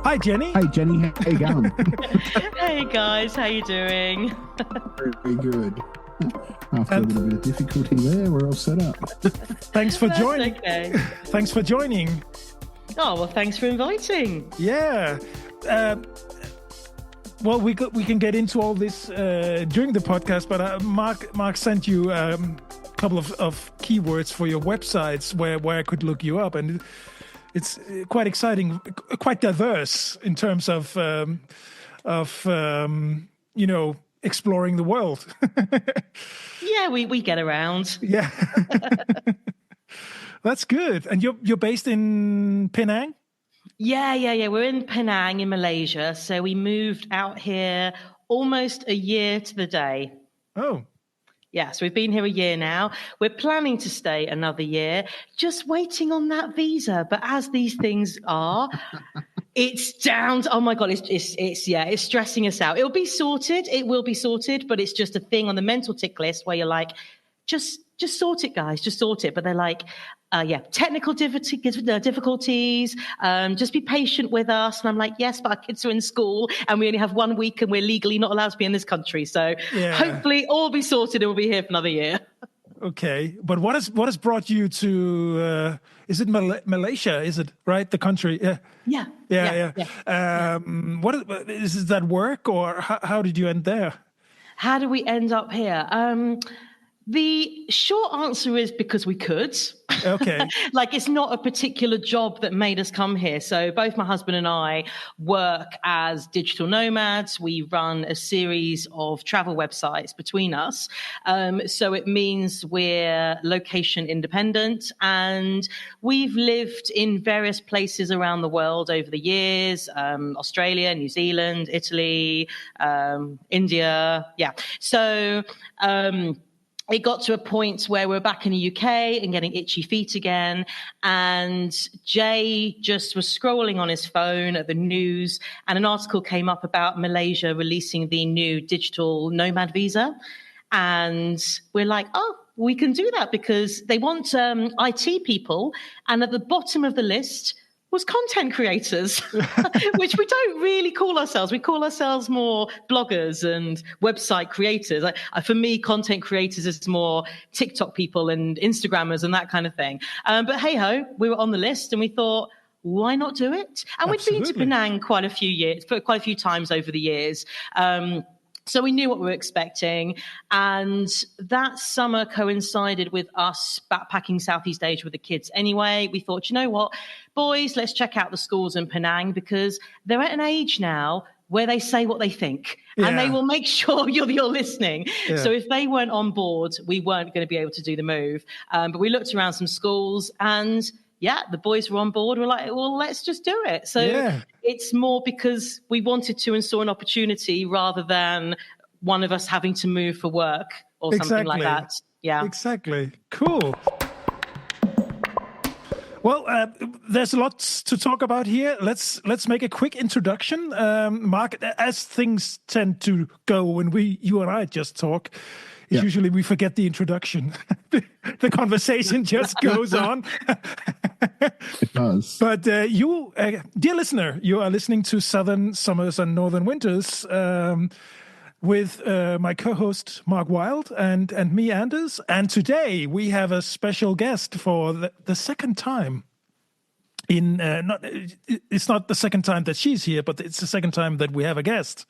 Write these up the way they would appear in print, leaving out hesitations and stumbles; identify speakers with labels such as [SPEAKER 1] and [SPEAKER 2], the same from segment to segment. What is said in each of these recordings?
[SPEAKER 1] Hi, Jenny.
[SPEAKER 2] Hey, Jenny. How you going?
[SPEAKER 3] Hey, guys. How you doing?
[SPEAKER 2] Very good. After a little bit of difficulty there, we're all set up.
[SPEAKER 1] Thanks for joining.
[SPEAKER 3] Okay.
[SPEAKER 1] Thanks for joining.
[SPEAKER 3] Oh, well, thanks for inviting.
[SPEAKER 1] Yeah. Well, we can get into all this during the podcast, but Mark sent you a couple of keywords for your websites where I could look you up, and it's quite exciting, quite diverse in terms of exploring the world.
[SPEAKER 3] Yeah, we get around.
[SPEAKER 1] Yeah. That's good. And you're based in Penang?
[SPEAKER 3] Yeah. We're in Penang in Malaysia. So we moved out here almost a year to the day.
[SPEAKER 1] Oh.
[SPEAKER 3] Yeah, so we've been here a year now. We're planning to stay another year, just waiting on that visa. But as these things are, it's down to, oh my God, it's stressing us out. It'll be sorted. It will be sorted, but it's just a thing on the mental tick list where you're like, just sort it, guys, just sort it. But they're like, technical difficulties, just be patient with us. And I'm like, yes, but our kids are in school and we only have 1 week and we're legally not allowed to be in this country. So hopefully all be sorted and we'll be here for another year.
[SPEAKER 1] Okay. But what has brought you to, is it Malaysia? Is it right? The country? Yeah. What is that work, or how did you end there?
[SPEAKER 3] How do we end up here? The short answer is because we could.
[SPEAKER 1] Okay.
[SPEAKER 3] Like, it's not a particular job that made us come here. So both my husband and I work as digital nomads. We run a series of travel websites between us. So it means we're location independent, and we've lived in various places around the world over the years. Australia, New Zealand, Italy, India. Yeah. So, it got to a point where we're back in the UK and getting itchy feet again. And Jay just was scrolling on his phone at the news, and an article came up about Malaysia releasing the new digital nomad visa. And we're like, oh, we can do that because they want IT people. And at the bottom of the list was content creators, which we don't really call ourselves. We call ourselves more bloggers and website creators. For me, content creators is more TikTok people and Instagrammers and that kind of thing. But hey ho, we were on the list and we thought, why not do it? And we'd been to Penang quite a few times over the years. So we knew what we were expecting. And that summer coincided with us backpacking Southeast Asia with the kids anyway. We thought, you know what, boys, let's check out the schools in Penang, because they're at an age now where they say what they think, and they will make sure you're listening. Yeah. So if they weren't on board, we weren't going to be able to do the move. But we looked around some schools, and the boys were on board. We're like, well, let's just do it. So it's more because we wanted to and saw an opportunity rather than one of us having to move for work or something like that. Yeah, exactly.
[SPEAKER 1] Cool. Well, there's lots to talk about here. Let's make a quick introduction. Mark, as things tend to go when you and I just talk, usually we forget the introduction. The conversation just goes on.
[SPEAKER 2] It does.
[SPEAKER 1] But you, dear listener, you are listening to Southern Summers and Northern Winters with my co-host Mark Wilde and me, Anders. And today we have a special guest for the second time. It's not the second time that she's here, but it's the second time that we have a guest,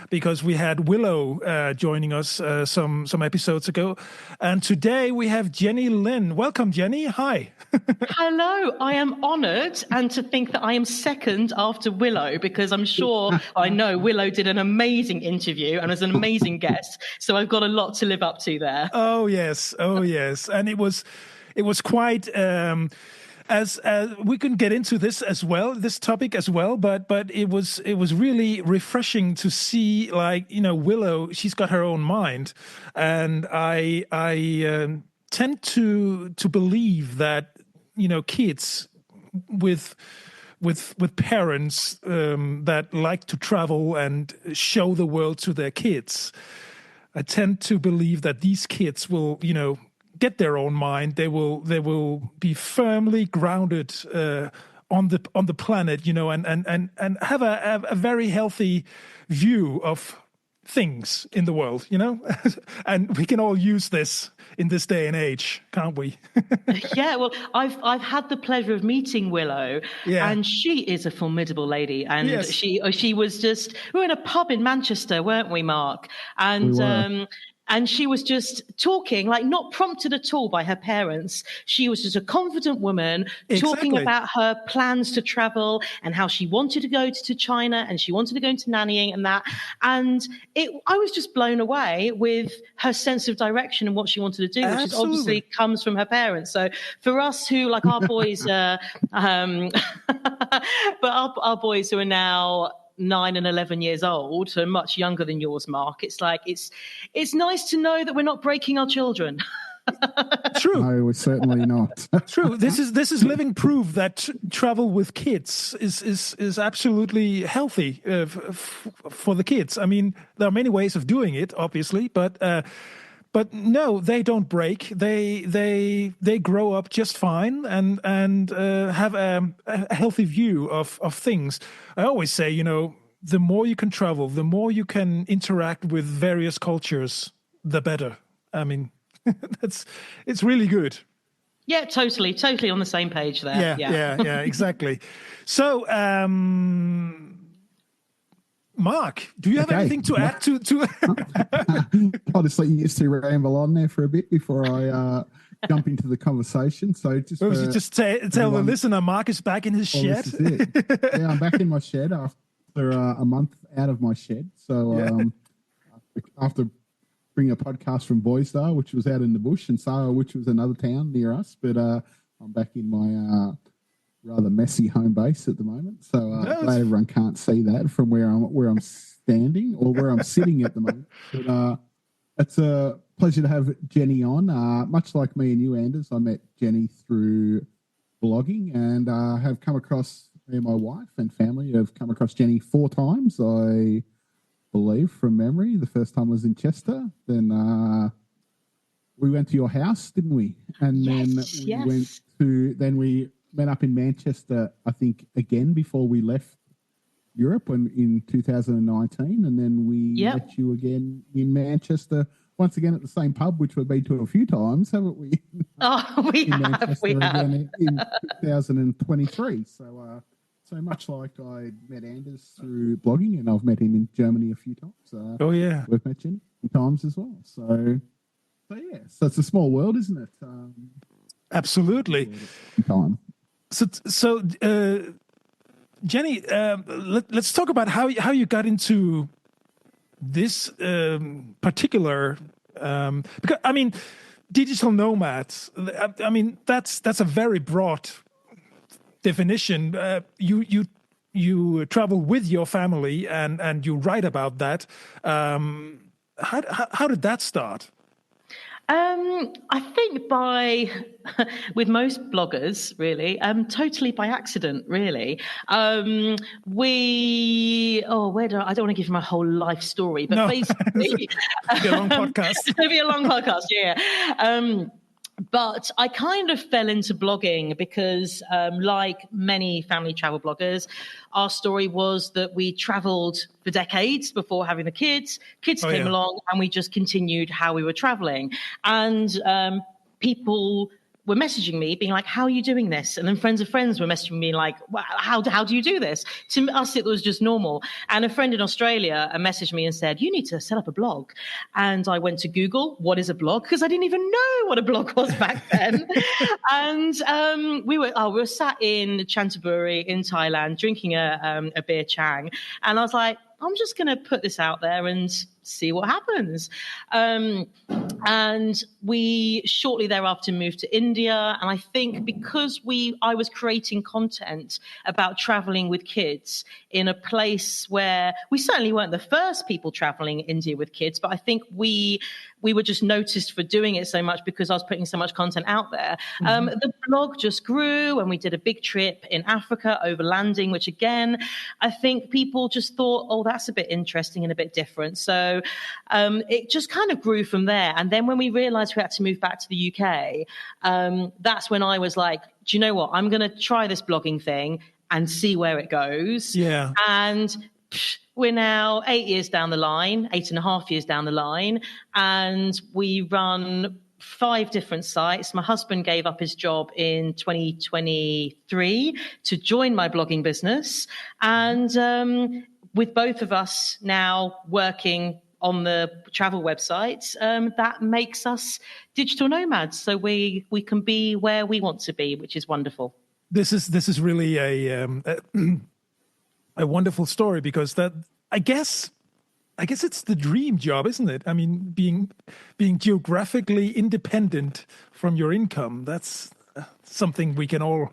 [SPEAKER 1] because we had Willow joining us some episodes ago, and today we have Jenny Lynn. Welcome, Jenny. Hi.
[SPEAKER 3] Hello. I am honoured, and to think that I am second after Willow, because I know Willow did an amazing interview and was an amazing guest, so I've got a lot to live up to there.
[SPEAKER 1] Oh yes, and it was quite. As we can get into this topic as well, but it was really refreshing to see, like, Willow, she's got her own mind, and I tend to believe that kids with parents that like to travel and show the world to their kids I tend to believe that these kids will, get their own mind. They will be firmly grounded on the planet, and have a very healthy view of things in the world, and we can all use this in this day and age, can't we?
[SPEAKER 3] Yeah, well, I've had the pleasure of meeting Willow, and she is a formidable lady. And
[SPEAKER 1] yes.
[SPEAKER 3] she was just, we were in a pub in Manchester, weren't we, Mark? And and she was just talking, like not prompted at all by her parents. She was just a confident woman talking about her plans to travel and how she wanted to go to China and she wanted to go into nannying and that. And I was just blown away with her sense of direction and what she wanted to do, which is obviously comes from her parents. So for us who, like our boys, but our boys who are now 9 and 11 years old, so much younger than yours, Mark. It's like it's nice to know that we're not breaking our children.
[SPEAKER 1] True.
[SPEAKER 2] No, we're certainly not.
[SPEAKER 1] True. This is living proof that travel with kids is absolutely healthy for the kids. I mean, there are many ways of doing it, obviously, but no, they don't break. They grow up just fine and have a healthy view of things. I always say, the more you can travel, the more you can interact with various cultures, the better. I mean, it's really good.
[SPEAKER 3] Yeah, totally on the same page there.
[SPEAKER 1] Yeah, exactly. So, Mark, do you have anything to add to?
[SPEAKER 2] I'll just let you used to ramble on there for a bit before I jump into the conversation. So just
[SPEAKER 1] tell the listener, Mark is back in his shed.
[SPEAKER 2] Yeah, I'm back in my shed after a month out of my shed. So after bringing a podcast from Boysdale, which was out in the bush, and Sarah, which was another town near us, but I'm back in my rather messy home base at the moment. So glad everyone can't see that from where I'm standing or where I'm sitting at the moment. But it's a pleasure to have Jenny on. Much like me and you, Anders, I met Jenny through blogging and have come across, me and my wife and family have come across Jenny 4 times, I believe, from memory. The first time was in Chester. Then we went to your house, didn't we? And then we met up in Manchester, I think, again before we left Europe in 2019, and then we met you again in Manchester once again at the same pub, which we've been to a few times, haven't we?
[SPEAKER 3] Oh, we have.
[SPEAKER 2] Again in 2023. So much like I met Anders through blogging, and I've met him in Germany a few times. We've met Jenny times as well. So it's a small world, isn't it?
[SPEAKER 1] Absolutely.
[SPEAKER 2] Time.
[SPEAKER 1] So Jenny, let's talk about how you got into this particular because I mean, digital nomads. I mean, that's a very broad definition. You travel with your family and you write about that. How did that start?
[SPEAKER 3] I think with most bloggers, really, totally by accident, really. I don't want to give my whole life story, but basically,
[SPEAKER 1] it'll be a long podcast.
[SPEAKER 3] It'll be a long podcast, yeah. But I kind of fell into blogging because, like many family travel bloggers, our story was that we traveled for decades before having the kids. Kids came along and we just continued how we were traveling. And people were messaging me being like, how are you doing this? And then friends of friends were messaging me like, wow, how do you do this? To us, it was just normal. And a friend in Australia messaged me and said, you need to set up a blog. And I went to Google, what is a blog? Because I didn't even know what a blog was back then. And we were sat in Chantaburi in Thailand drinking a beer chang. And I was like, I'm just going to put this out there and see what happens. And we shortly thereafter moved to India. And I think because I was creating content about traveling with kids in a place where we certainly weren't the first people traveling India with kids, but I think we were just noticed for doing it so much because I was putting so much content out there. The blog just grew and we did a big trip in Africa, overlanding, which again, I think people just thought, oh, that's a bit interesting and a bit different. So So it just kind of grew from there. And then when we realized we had to move back to the UK, that's when I was like, do you know what? I'm going to try this blogging thing and see where it goes.
[SPEAKER 1] Yeah.
[SPEAKER 3] And we're now 8 years down the line, 8.5 years down the line, and we run 5 different sites. My husband gave up his job in 2023 to join my blogging business. And with both of us now working on the travel websites, that makes us digital nomads. So we can be where we want to be, which is wonderful.
[SPEAKER 1] This is really a wonderful story, because that, I guess it's the dream job, isn't it? I mean, being geographically independent from your income, that's something we can all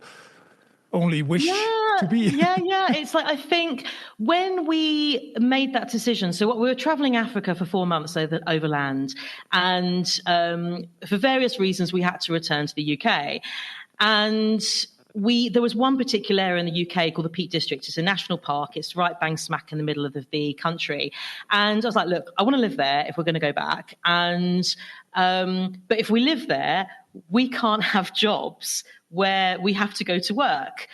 [SPEAKER 1] only wish to be.
[SPEAKER 3] Yeah. It's like, I think when we made that decision, so we were traveling Africa for 4 months overland, and for various reasons we had to return to the UK. And there was one particular area in the UK called the Peak District. It's a national park. It's right bang smack in the middle of the country. And I was like, look, I want to live there if we're going to go back. And but if we live there, we can't have jobs where we have to go to work.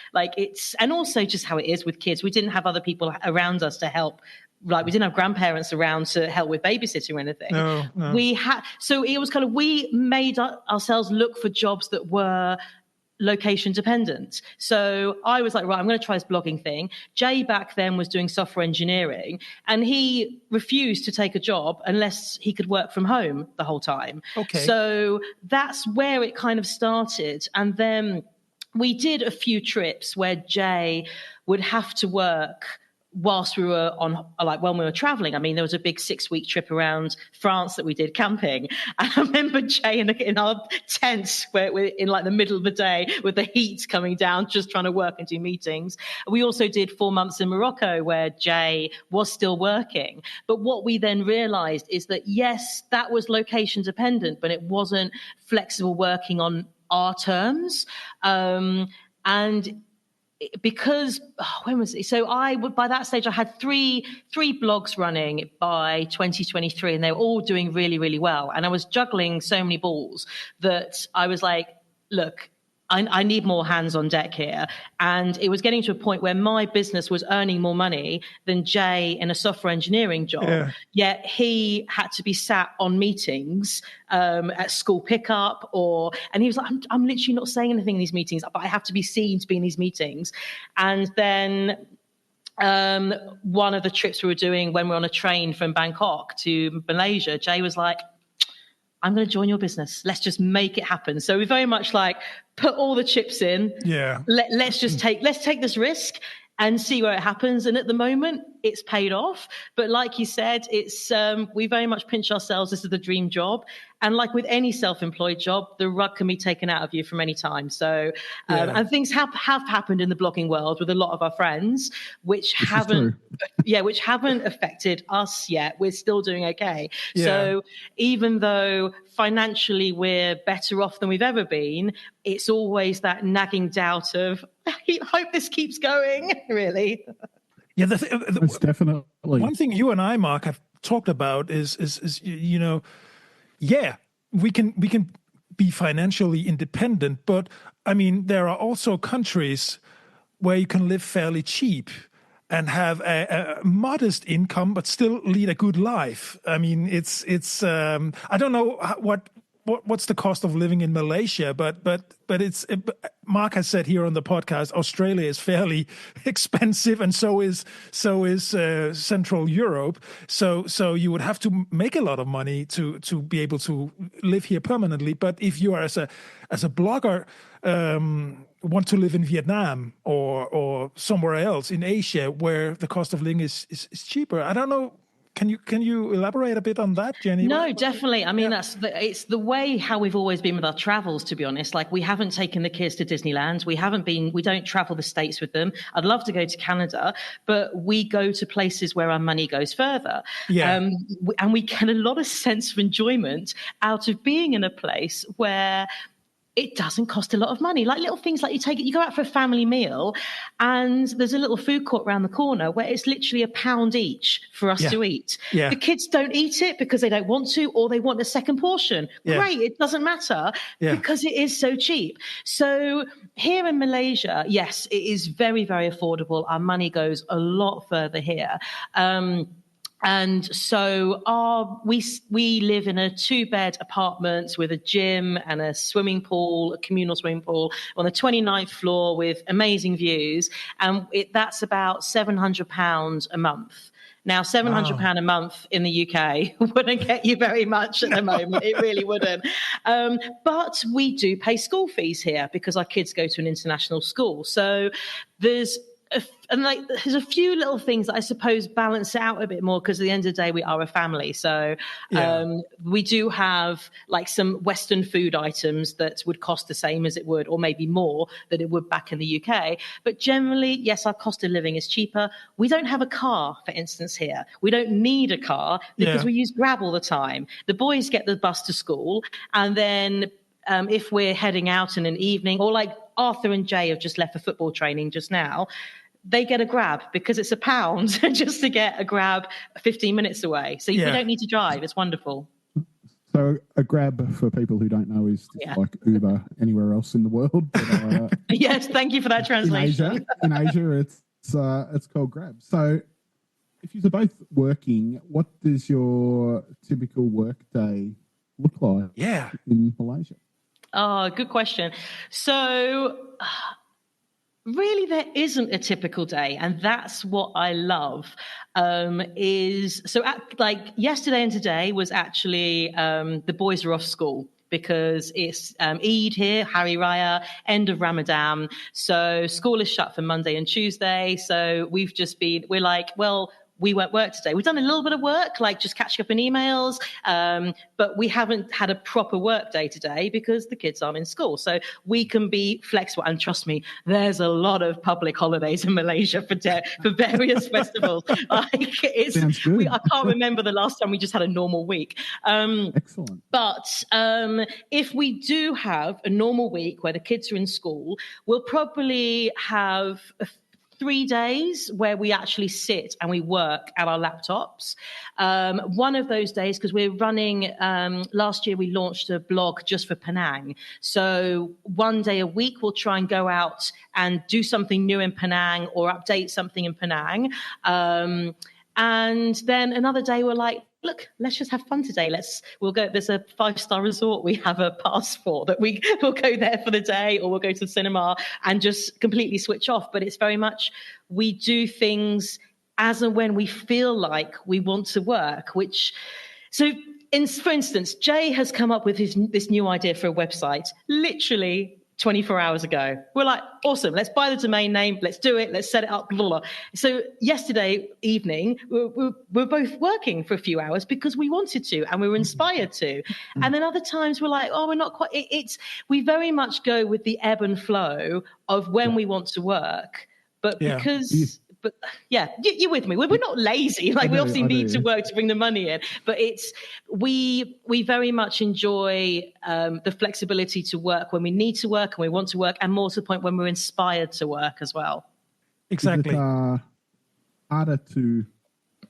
[SPEAKER 3] And also just how it is with kids. We didn't have other people around us to help. Like, we didn't have grandparents around to help with babysitting or anything.
[SPEAKER 1] No.
[SPEAKER 3] So it was kind of, we made ourselves look for jobs that were location dependent. So I was like, right, I'm going to try this blogging thing. Jay back then was doing software engineering, and he refused to take a job unless he could work from home the whole time.
[SPEAKER 1] Okay.
[SPEAKER 3] So that's where it kind of started. And then we did a few trips where Jay would have to work whilst we were when we were traveling. I mean, there was a big 6-week trip around France that we did camping. And I remember Jay in our tents, where we're in like the middle of the day with the heat coming down, just trying to work and do meetings. We also did 4 months in Morocco where Jay was still working. But what we then realized is that, yes, that was location dependent, but it wasn't flexible working on our terms. And because when was it? So by that stage I had three blogs running by 2023, and they were all doing really, really well. And I was juggling so many balls that I was like, look, I need more hands on deck here. And it was getting to a point where my business was earning more money than Jay in a software engineering job. Yeah. Yet he had to be sat on meetings at school pickup, and he was like, I'm literally not saying anything in these meetings, but I have to be seen to be in these meetings. And then one of the trips we were doing when we were on a train from Bangkok to Malaysia, Jay was like, I'm going to join your business. Let's just make it happen. So we very much like put all the chips in.
[SPEAKER 1] Yeah.
[SPEAKER 3] Let's take this risk and see where it happens. And at the moment, it's paid off. But like you said, it's we very much pinch ourselves. This is the dream job. And like with any self-employed job, the rug can be taken out of you from any time. So, and things have happened in the blogging world with a lot of our friends, which haven't affected us yet. We're still doing okay. Yeah. So even though financially we're better off than we've ever been, it's always that nagging doubt of, I hope this keeps going, really.
[SPEAKER 1] Yeah,
[SPEAKER 2] that's definitely
[SPEAKER 1] one thing you and I, Mark, have talked about is you know, yeah, we can be financially independent, but I mean, there are also countries where you can live fairly cheap and have a modest income, but still lead a good life. I mean, it's I don't know what's the cost of living in Malaysia, but Mark has said here on the podcast, Australia is fairly expensive, and so is Central Europe. So you would have to make a lot of money to be able to live here permanently. But if you are as a blogger want to live in Vietnam or somewhere else in Asia where the cost of living is cheaper, I don't know. Can you elaborate a bit on that, Jenny?
[SPEAKER 3] No, definitely. I mean, it's the way how we've always been with our travels, to be honest. Like, we haven't taken the kids to Disneyland. We don't travel the States with them. I'd love to go to Canada, but we go to places where our money goes further. Yeah. And we get a lot of sense of enjoyment out of being in a place where it doesn't cost a lot of money. Like little things like you go out for a family meal and there's a little food court around the corner where it's literally £1 each for us to eat.
[SPEAKER 1] Yeah.
[SPEAKER 3] The kids don't eat it because they don't want to, or they want a second portion.
[SPEAKER 1] Yeah.
[SPEAKER 3] Great. It doesn't matter because it is so cheap. So here in Malaysia, yes, it is very, very affordable. Our money goes a lot further here. And so we live in a 2-bed apartment with a gym and a swimming pool, a communal swimming pool on the 29th floor with amazing views. And that's about £700 a month. Now, £700 a month in the UK wouldn't get you very much at the moment. It really wouldn't. But we do pay school fees here because our kids go to an international school. So there's a few little things that I suppose balance it out a bit more because at the end of the day, we are a family. So we do have like some Western food items that would cost the same as it would, or maybe more than it would back in the UK. But generally, yes, our cost of living is cheaper. We don't have a car, for instance, here. We don't need a car because we use Grab all the time. The boys get the bus to school, and then if we're heading out in an evening, or like Arthur and Jay have just left for football training just now, they get a Grab because it's £1 just to get a Grab 15 minutes away. So we don't need to drive. It's wonderful.
[SPEAKER 2] So a Grab, for people who don't know, is like Uber anywhere else in the world. But,
[SPEAKER 3] yes, thank you for that translation.
[SPEAKER 2] In Asia, it's called Grab. So if you're both working, what does your typical work day look like in Malaysia?
[SPEAKER 3] Oh, good question. So really, there isn't a typical day, and that's what I love. Like yesterday and today was actually the boys are off school because it's Eid here, Hari Raya, end of Ramadan. So school is shut for Monday and Tuesday. So we're like, well, we won't work today. We've done a little bit of work, like just catching up in emails, but we haven't had a proper work day today because the kids aren't in school. So we can be flexible. And trust me, there's a lot of public holidays in Malaysia for various festivals.
[SPEAKER 2] Sounds good.
[SPEAKER 3] I can't remember the last time we just had a normal week.
[SPEAKER 2] Excellent.
[SPEAKER 3] But if we do have a normal week where the kids are in school, we'll probably have 3 days where we actually sit and we work at our laptops. One of those days, because we're running, last year we launched a blog just for Penang. So one day a week we'll try and go out and do something new in Penang or update something in Penang. And then another day we're like, look, let's just have fun today. We'll go, there's a 5-star resort. We have a passport that we'll go there for the day, or we'll go to the cinema and just completely switch off. But it's very much, we do things as and when we feel like we want to work, for instance, Jay has come up with this new idea for a website, literally 24 hours ago. We're like, awesome, let's buy the domain name, let's do it, let's set it up, blah, blah. So yesterday evening, we're both working for a few hours because we wanted to and we were inspired to. And then other times we're like, oh, we're not quite, we very much go with the ebb and flow of when we want to work. But because... But yeah, you're with me. We're not lazy. Like we obviously need to work to bring the money in. But we very much enjoy the flexibility to work when we need to work and we want to work, and more to the point when we're inspired to work as well.
[SPEAKER 1] Exactly.
[SPEAKER 2] Is it harder to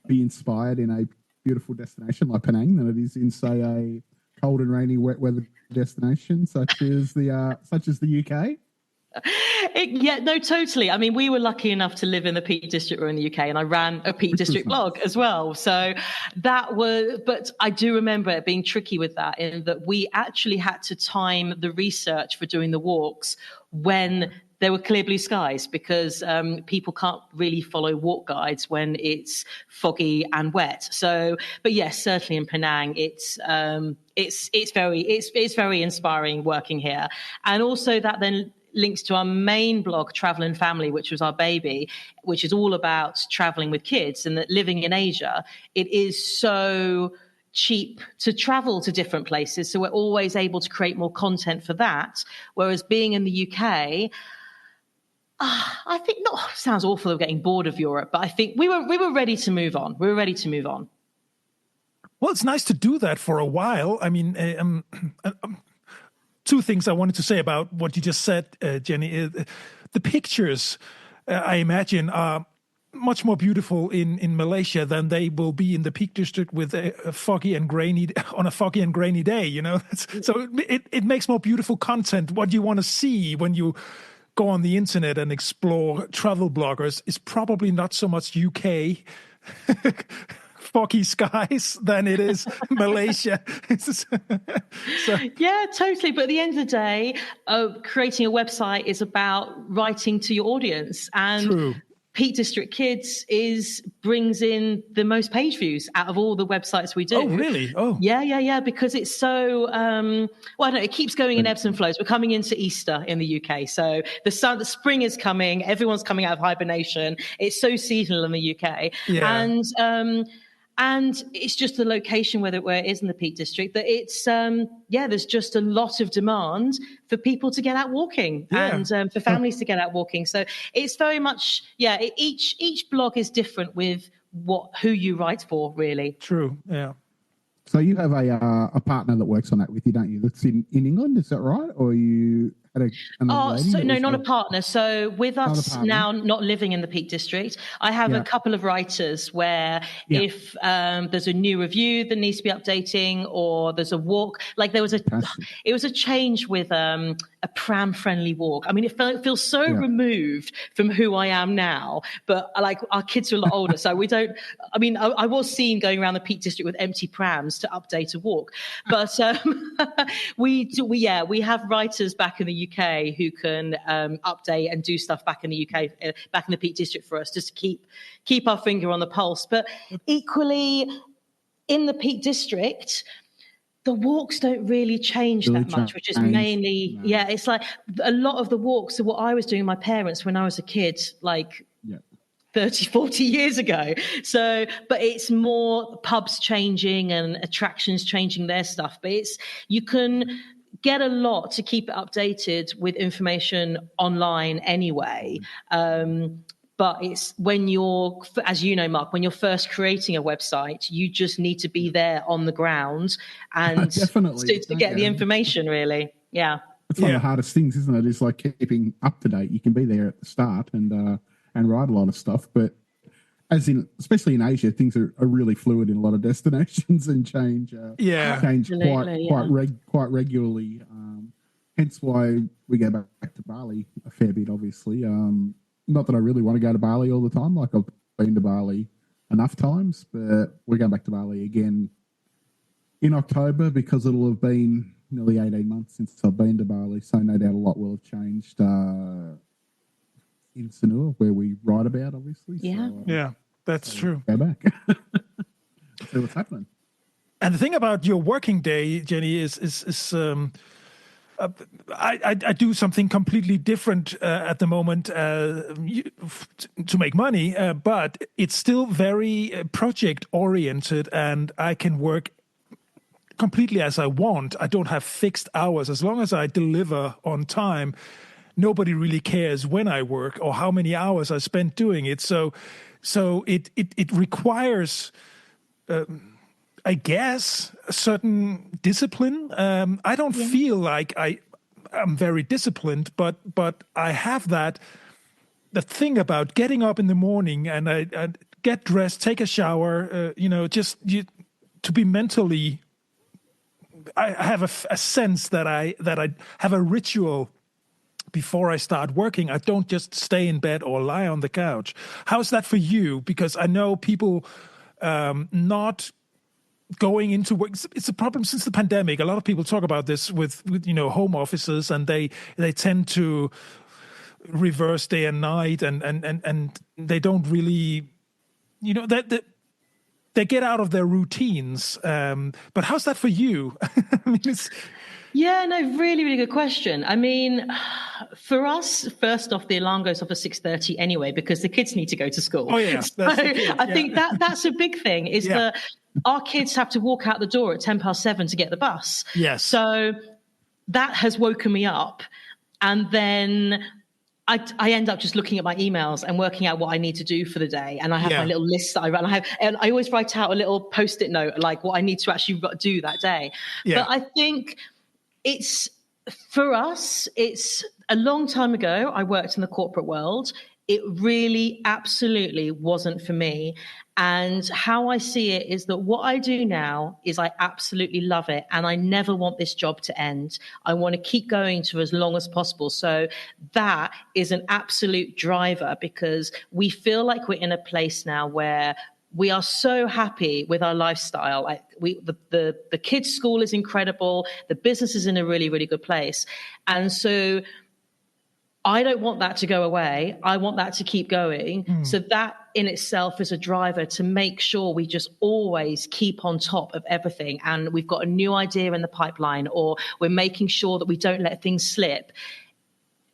[SPEAKER 2] be inspired in a beautiful destination like Penang than it is in, say, a cold and rainy, wet weather destination such as the UK?
[SPEAKER 3] No, totally. I mean, we were lucky enough to live in the Peak District or in the UK, and I ran a Peak District blog as well. So but I do remember it being tricky with that, in that we actually had to time the research for doing the walks when there were clear blue skies, because people can't really follow walk guides when it's foggy and wet. So, but yes, certainly in Penang, it's very inspiring working here, and also that then links to our main blog, Travel and Family, which was our baby, which is all about traveling with kids, and that living in Asia, it is so cheap to travel to different places. So we're always able to create more content for that. Whereas being in the UK, I think, sounds awful of getting bored of Europe, but I think we were ready to move on. We were ready to move on. Well,
[SPEAKER 1] it's nice to do that for a while. I mean, two things I wanted to say about what you just said, Jenny. The pictures, I imagine, are much more beautiful in Malaysia than they will be in the Peak District with a foggy and grainy day. You know, so it makes more beautiful content. What you want to see when you go on the internet and explore travel bloggers is probably not so much UK foggy skies than it is Malaysia.
[SPEAKER 3] Yeah, totally. But at the end of the day, creating a website is about writing to your audience, and
[SPEAKER 1] True.
[SPEAKER 3] Peak District Kids brings in the most page views out of all the websites we do.
[SPEAKER 1] Oh, really? Oh,
[SPEAKER 3] yeah. Because it's so well, I don't know, it keeps going in ebbs and flows. We're coming into Easter in the UK, so the spring is coming. Everyone's coming out of hibernation. It's so seasonal in the UK, and it's just the location where it is in the Peak District that it's there's just a lot of demand for people to get out walking and for families to get out walking. So it's very much each blog is different with who you write for, really.
[SPEAKER 1] True. Yeah.
[SPEAKER 2] So you have a partner that works on that with you, don't you? That's in England, is that right? Or you had another lady?
[SPEAKER 3] No, not a partner. So with us now not living in the Peak District, I have a couple of writers where if there's a new review that needs to be updating, or there's a walk, like it was a change with a pram-friendly walk. I mean, it feels so removed from who I am now, but like our kids are a lot older, so we don't. I mean, I was seen going around the Peak District with empty prams to update a walk, but we have writers back in the UK who can update and do stuff back in the UK, back in the Peak District for us, just to keep our finger on the pulse. But equally, in the Peak District, the walks don't really change that much, which is mainly, it's like a lot of the walks are what I was doing with my parents when I was a kid, like 30, 40 years ago. So, but it's more pubs changing and attractions changing their stuff. But you can get a lot to keep it updated with information online anyway. But it's when you're, as you know, Mark, when you're first creating a website, you just need to be there on the ground and to get the information, really. Yeah.
[SPEAKER 2] It's one of the hardest things, isn't it? It's like keeping up to date. You can be there at the start and write a lot of stuff, but especially in Asia, things are really fluid in a lot of destinations and change quite regularly. Hence why we go back to Bali a fair bit, obviously. Not that I really want to go to Bali all the time. Like, I've been to Bali enough times, but we're going back to Bali again in October because it'll have been nearly 18 months since I've been to Bali. So no doubt a lot will have changed in Sanur, where we write about, obviously.
[SPEAKER 3] Yeah.
[SPEAKER 2] So,
[SPEAKER 1] that's true.
[SPEAKER 2] Go back. See what's happening.
[SPEAKER 1] And the thing about your working day, Jenny, is I do something completely different at the moment to make money, but it's still very project oriented, and I can work completely as I want. I don't have fixed hours. As long as I deliver on time, nobody really cares when I work or how many hours I spend doing it. So it requires, I guess, a certain discipline. I don't feel like I'm very disciplined, but I have that thing about getting up in the morning and I get dressed, take a shower, to be mentally. I have a sense that I have a ritual before I start working. I don't just stay in bed or lie on the couch. How's that for you? Because I know people not going into work. It's a problem since the pandemic. A lot of people talk about this with home offices, and they tend to reverse day and night, and they don't really, that they get out of their routines. But how's that for you? I mean,
[SPEAKER 3] really, really good question. I mean, for us, first off, the alarm goes off at 6:30 anyway, because the kids need to go to school.
[SPEAKER 1] Oh, yeah.
[SPEAKER 3] So I think that's a big thing, is that our kids have to walk out the door at 7:10 to get the bus.
[SPEAKER 1] Yes.
[SPEAKER 3] So that has woken me up. And then I end up just looking at my emails and working out what I need to do for the day. And I have my little list that I run. And I always write out a little Post-it note, like what I need to actually do that day. Yeah. But I think it's For us, it's a long time ago. I worked in the corporate world. It really absolutely wasn't for me. And how I see it is that what I do now is I absolutely love it. And I never want this job to end. I want to keep going to as long as possible. So that is an absolute driver, because we feel like we're in a place now where we are so happy with our lifestyle. Like the kids' school is incredible. The business is in a really, really good place. And so I don't want that to go away. I want that to keep going. So that in itself is a driver to make sure we just always keep on top of everything. And we've got a new idea in the pipeline, or we're making sure that we don't let things slip.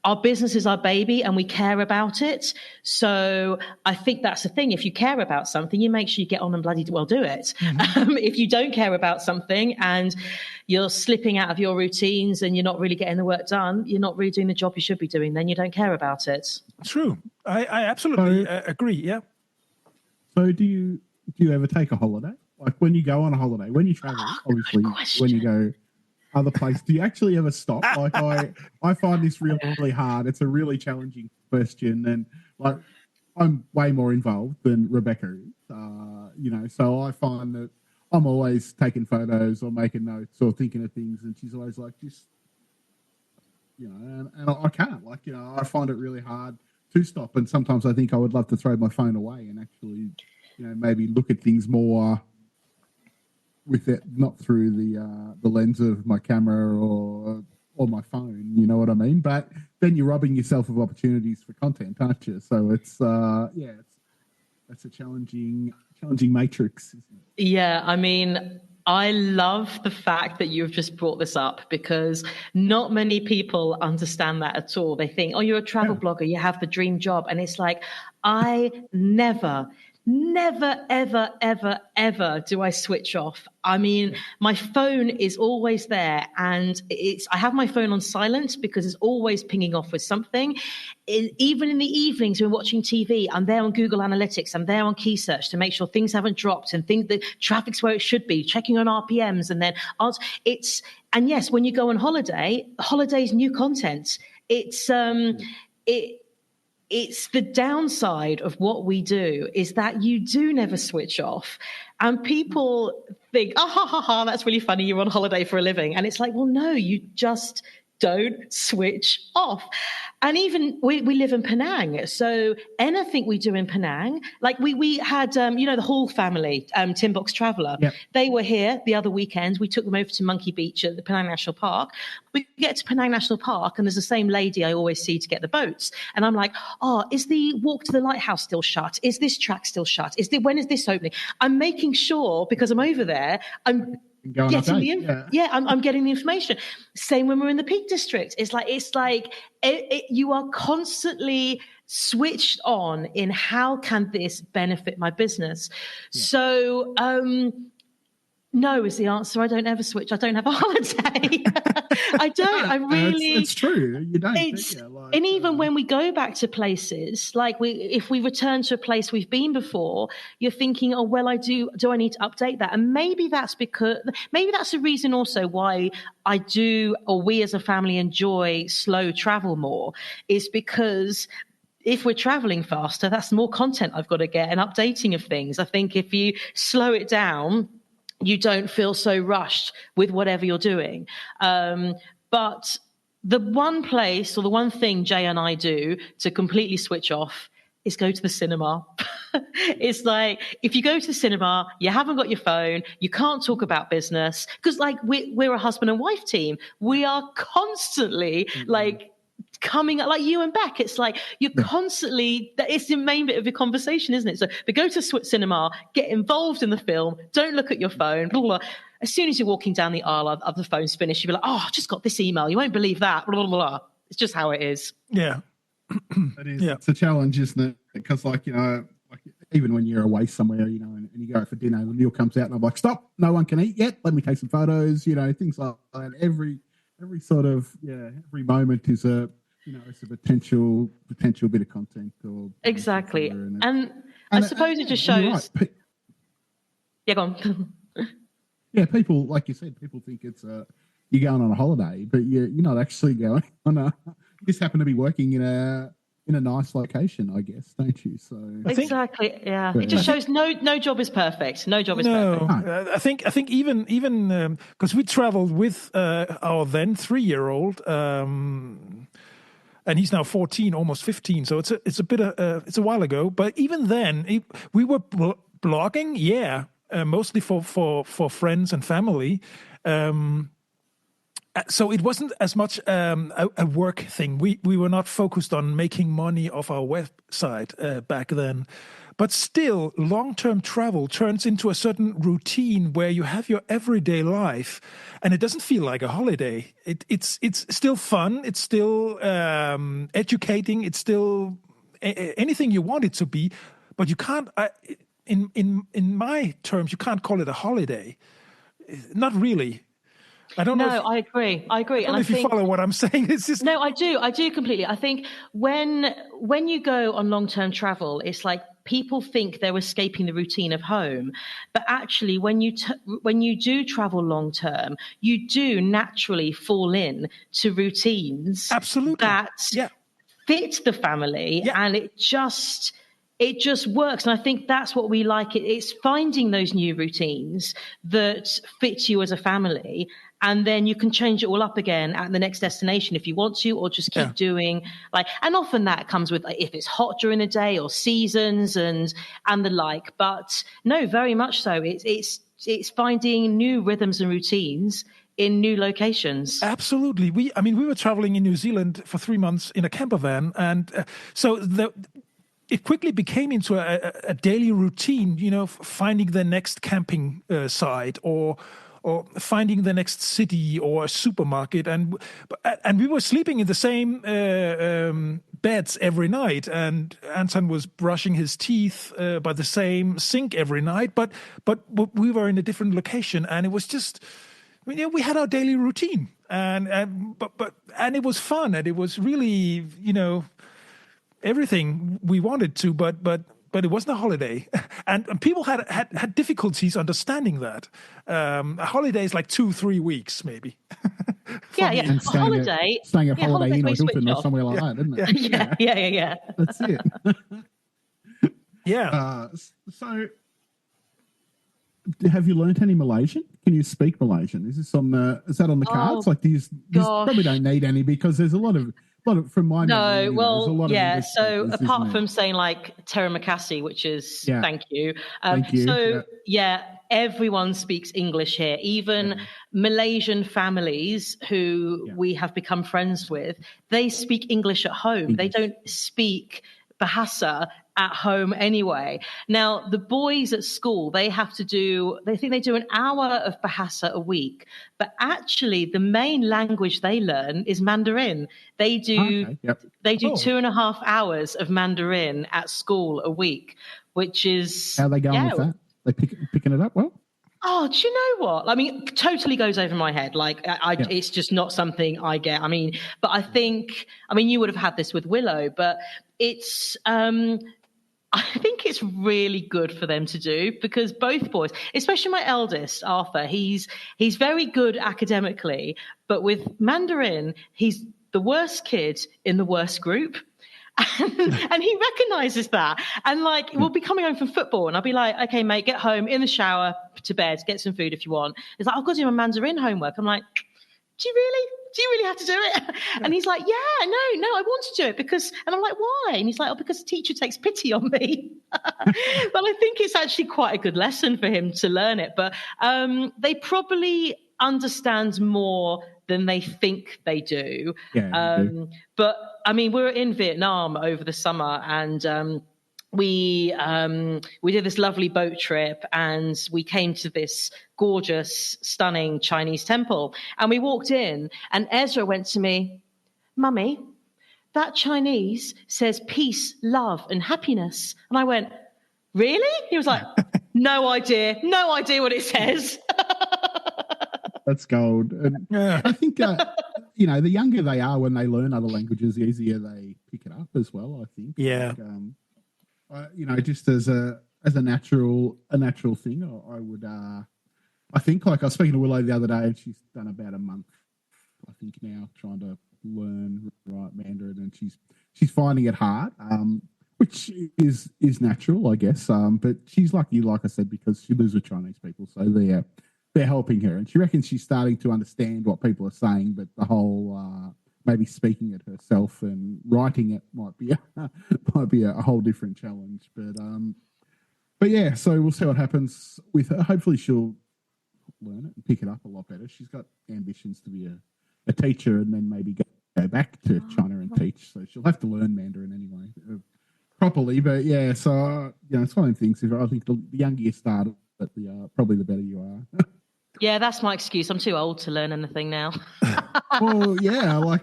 [SPEAKER 3] Our business is our baby and we care about it. So I think that's the thing. If you care about something, you make sure you get on and bloody well do it. If you don't care about something and you're slipping out of your routines and you're not really getting the work done, you're not really doing the job you should be doing, then you don't care about it.
[SPEAKER 1] True. I absolutely agree. Yeah.
[SPEAKER 2] So do you ever take a holiday? Like when you go on a holiday, when you travel, obviously when you go other place, do you actually ever stop? Like I find this really, really hard. It's a really challenging question, and like I'm way more involved than Rebecca is. So I find that I'm always taking photos or making notes or thinking of things, and she's always like, just and I can't. I find it really hard to stop, and sometimes I think I would love to throw my phone away and actually, maybe look at things more with it, not through the lens of my camera or my phone, you know what I mean? But then you're robbing yourself of opportunities for content, aren't you? So it's that's a challenging matrix, isn't it?
[SPEAKER 3] Yeah, I mean, I love the fact that you've just brought this up, because not many people understand that at all. They think, oh, you're a travel blogger, you have the dream job. And it's like, I never, ever, ever, ever do I switch off. I mean, my phone is always there, and I have my phone on silent because it's always pinging off with something. Even in the evenings when we're watching TV, I'm there on Google Analytics, I'm there on Key Search to make sure things haven't dropped and think the traffic's where it should be, checking on RPMs, and then and yes, when you go on holiday's new content. It's the downside of what we do is that you do never switch off. And people think, that's really funny, you're on holiday for a living. And it's like, well, no, you just don't switch off. And even we live in Penang, so anything we do in Penang, like we had the Hall family, Tin Box Traveller.
[SPEAKER 2] Yep.
[SPEAKER 3] They were here the other weekend. We took them over to Monkey Beach at the Penang National Park. We get to Penang National Park, and there's the same lady I always see to get the boats. And I'm like, is the walk to the lighthouse still shut? Is this track still shut? When is this opening? I'm making sure, because I'm over there, I'm getting I'm getting the information. Same when we're in the Peak District. It's like you are constantly switched on in how can this benefit my business. So no is the answer. I don't ever switch. I don't have a holiday. I don't. I really.
[SPEAKER 2] It's true. You don't.
[SPEAKER 3] And even when we go back to places, if we return to a place we've been before, you're thinking, oh well, do I need to update that? And maybe that's a reason also why I do, or we as a family enjoy slow travel more, is because if we're traveling faster, that's more content I've got to get and updating of things. I think if you slow it down, you don't feel so rushed with whatever you're doing. But the one place or the one thing Jay and I do to completely switch off is go to the cinema. It's like, if you go to the cinema, you haven't got your phone, you can't talk about business, because we're a husband and wife team. We are constantly coming up, like you and Beck. It's like you're constantly, it's the main bit of your conversation, isn't it? So go to cinema, get involved in the film, don't look at your phone, blah, blah, blah. As soon as you're walking down the aisle of the phone's finished, you'll be like, I just got this email, you won't believe that, blah, blah, blah. It's just how it is.
[SPEAKER 1] Yeah.
[SPEAKER 2] It is. Yeah. It's a challenge, isn't it? Because even when you're away somewhere, and you go out for dinner, the meal comes out and I'm like, stop, no one can eat yet, let me take some photos, things like that. Every sort of, every moment is it's a potential bit of content.
[SPEAKER 3] Exactly. And I suppose it just shows. Yeah, go on.
[SPEAKER 2] Yeah, people, like you said, people think it's you're going on a holiday, but you're not actually going on a. You just happen to be working in a nice location, I guess, don't you? So
[SPEAKER 3] exactly, yeah. It just shows no job is perfect. No job is perfect.
[SPEAKER 1] I think even because we traveled with our then 3-year-old. And he's now 14, almost 15. So it's a bit it's a while ago. But even then, we were blogging, mostly for friends and family. So it wasn't as much a work thing. We were not focused on making money off our website back then. But still, long-term travel turns into a certain routine where you have your everyday life, and it doesn't feel like a holiday. It's still fun. It's still educating. It's still anything you want it to be, but you can't. In my terms, you can't call it a holiday. Not really. I don't know.
[SPEAKER 3] I agree.
[SPEAKER 1] I don't know if you follow what I'm saying. It's just
[SPEAKER 3] no, I do completely. I think when you go on long-term travel, it's like people think they're escaping the routine of home, but actually, when you do travel long-term, you do naturally fall in to routines
[SPEAKER 1] absolutely
[SPEAKER 3] that fit the family, and it just works. And I think that's what we like. It's finding those new routines that fit you as a family. And then you can change it all up again at the next destination if you want to, or just keep doing and often that comes with if it's hot during the day or seasons and the like. But no, very much so. It's finding new rhythms and routines in new locations.
[SPEAKER 1] Absolutely. We were traveling in New Zealand for 3 months in a camper van, and so it quickly became into a daily routine, finding the next camping site or finding the next city or a supermarket, and we were sleeping in the same beds every night, and Anton was brushing his teeth by the same sink every night, but we were in a different location, and it was just we had our daily routine, and it was fun, and it was really everything we wanted to, but it wasn't a holiday. And people had difficulties understanding that. A holiday is like 2-3 weeks, maybe.
[SPEAKER 2] And
[SPEAKER 3] a holiday.
[SPEAKER 2] Staying a holiday in or Hilton or somewhere like that, isn't it?
[SPEAKER 3] Yeah.
[SPEAKER 2] That's it.
[SPEAKER 1] So,
[SPEAKER 2] have you learnt any Malaysian? Can you speak Malaysian? Is that on the cards? Like these probably don't need any because there's a lot of from my memory, anyway,
[SPEAKER 3] so apart from saying like terima kasih, which is thank you.
[SPEAKER 2] Thank you.
[SPEAKER 3] So everyone speaks English here. Even Malaysian families who we have become friends with, they speak English at home. They don't speak Bahasa at home anyway. Now, the boys at school, they do an hour of Bahasa a week, but actually the main language they learn is Mandarin. They do 2.5 hours of Mandarin at school a week, which is...
[SPEAKER 2] How are they going with that? They picking it up well?
[SPEAKER 3] Oh, do you know what? I mean, totally goes over my head. It's just not something I get. I mean, but I think, you would have had this with Willow, but it's... I think it's really good for them to do because both boys, especially my eldest, Arthur, he's very good academically, but with Mandarin, he's the worst kid in the worst group. And he recognizes that. And we'll be coming home from football and I'll be like, okay, mate, get home, in the shower, to bed, get some food if you want. It's like, I've got to do my Mandarin homework. I'm like, do you really have to do it? And he's like, yeah, no, I want to do it because, and I'm like, why? And he's like, because the teacher takes pity on me. But I think it's actually quite a good lesson for him to learn it. But they probably understand more than they think they do. But we were in Vietnam over the summer and we did this lovely boat trip and we came to this gorgeous, stunning Chinese temple. And we walked in and Ezra went to me, Mummy, that Chinese says peace, love, and happiness. And I went, really? He was like, no idea what it says.
[SPEAKER 2] That's gold. And I think, the younger they are when they learn other languages, the easier they pick it up as well, I think.
[SPEAKER 1] Yeah.
[SPEAKER 2] Just as a natural thing, I would, I think, I was speaking to Willow the other day and she's done about a month think, now, trying to learn write Mandarin, and she's finding it hard, which is natural, I guess. But she's lucky, like I said, because she lives with Chinese people, so they're helping her, and she reckons she's starting to understand what people are saying. But the whole maybe speaking it herself and writing it might be a whole different challenge. But yeah, so we'll see what happens with her. Hopefully, she'll learn it and pick it up a lot better. She's got ambitions to be a teacher and then maybe go back to China and teach. So she'll have to learn Mandarin anyway, properly. But yeah, so it's one of the things. I think the younger you start, probably the better you are.
[SPEAKER 3] Yeah, that's my excuse. I'm too old to learn anything now.
[SPEAKER 2] Well, yeah,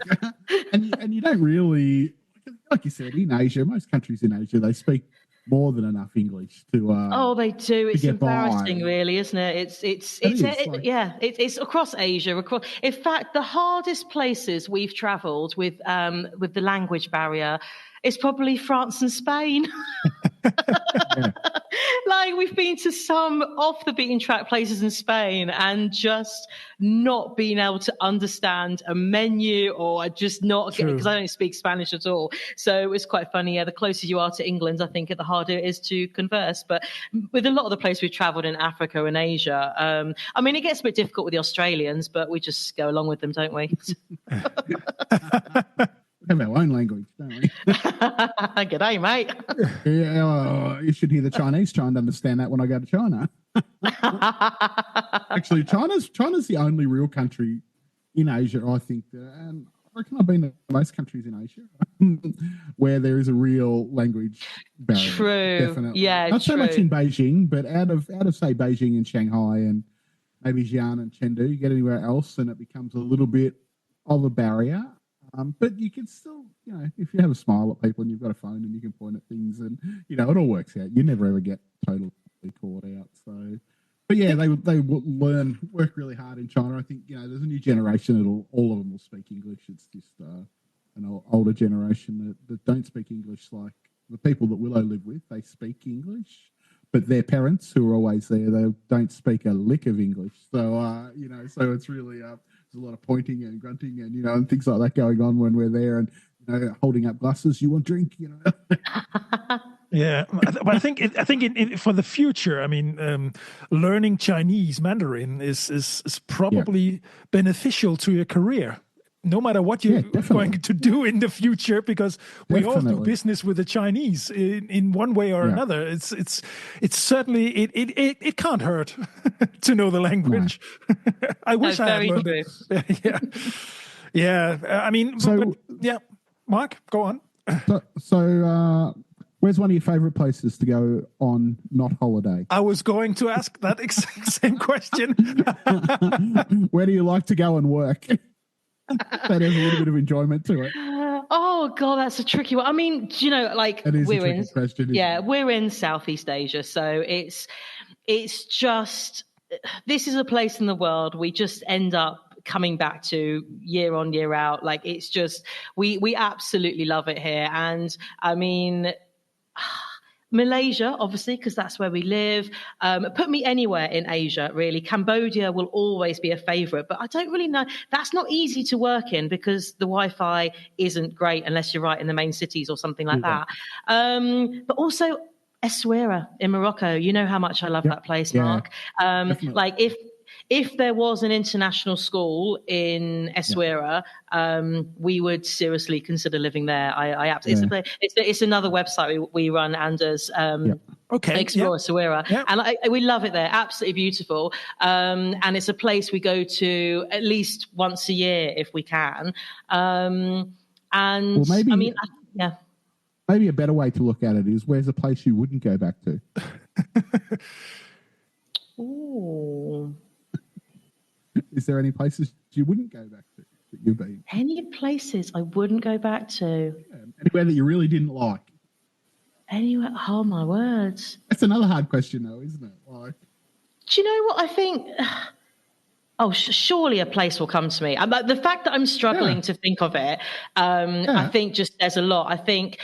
[SPEAKER 2] and you don't really, like you said, in Asia, most countries in Asia, they speak more than enough English to.
[SPEAKER 3] Oh, they do. It's embarrassing, really, isn't it? It's across Asia. In fact, the hardest places we've travelled with the language barrier is probably France and Spain. Yeah. Like, we've been to some off the beaten track places in Spain and just not being able to understand a menu, or just not getting, because I don't speak Spanish at all. So it's quite funny. Yeah, the closer you are to England, I think the harder it is to converse. But with a lot of the places we've travelled in Africa and Asia, I mean, it gets a bit difficult with the Australians, but we just go along with them, don't we?
[SPEAKER 2] We have our own language, don't we?
[SPEAKER 3] G'day, mate.
[SPEAKER 2] Yeah, you should hear the Chinese trying to understand that when I go to China. Actually, China's the only real country in Asia, I think, and I reckon I've been to most countries in Asia where there is a real language barrier.
[SPEAKER 3] True.
[SPEAKER 2] Definitely.
[SPEAKER 3] Yeah,
[SPEAKER 2] not
[SPEAKER 3] true.
[SPEAKER 2] so much in Beijing, but out of say Beijing and Shanghai and maybe Xi'an and Chengdu, you get anywhere else and it becomes a little bit of a barrier. But you can still, if you have a smile at people and you've got a phone and you can point at things, and it all works out. You never ever get totally caught out. So, but yeah, they work really hard in China. I think there's a new generation that all of them will speak English. It's just an older generation that don't speak English. Like the people that Willow live with, they speak English, but their parents, who are always there, they don't speak a lick of English. So so it's really there's a lot of pointing and grunting and and things like that going on when we're there, and holding up glasses. You want drink?
[SPEAKER 1] Yeah, but I think for the future, I mean, learning Chinese Mandarin is probably beneficial to your career, no matter what you're going to do in the future, because we all do business with the Chinese in one way or another. It's certainly it can't hurt to know the language. No. I wish I had learned it. Yeah. I mean, Mark, go on.
[SPEAKER 2] So where's one of your favourite places to go on not holiday?
[SPEAKER 1] I was going to ask that exact same question.
[SPEAKER 2] Where do you like to go and work? That has a little bit of enjoyment to it.
[SPEAKER 3] Oh God, that's a tricky one. I mean, we're in Southeast Asia, so it's just, this is a place in the world we just end up coming back to year on, year out. Like, it's just, we absolutely love it here. And I mean, Malaysia, obviously, because that's where we live. Put me anywhere in Asia, really. Cambodia will always be a favourite, but I don't really know. That's not easy to work in because the Wi-Fi isn't great unless you're right in the main cities or something like that. But also Essaouira in Morocco. You know how much I love that place, Mark. Like, if there was an international school in Essaouira, we would seriously consider living there. It's another website we run, Anders. Explore Essaouira, and we love it there. Absolutely beautiful, and it's a place we go to at least once a year if we can.
[SPEAKER 2] Maybe a better way to look at it is, where's a place you wouldn't go back to?
[SPEAKER 3] Ooh.
[SPEAKER 2] Is there any places you wouldn't go back to that you've been?
[SPEAKER 3] Any places I wouldn't go back to?
[SPEAKER 2] Anywhere that you really didn't like?
[SPEAKER 3] Anywhere? Oh, my words.
[SPEAKER 2] That's another hard question, though, isn't it? Like,
[SPEAKER 3] do you know what I think? Surely a place will come to me. The fact that I'm struggling to think of it, I think just there's a lot. I think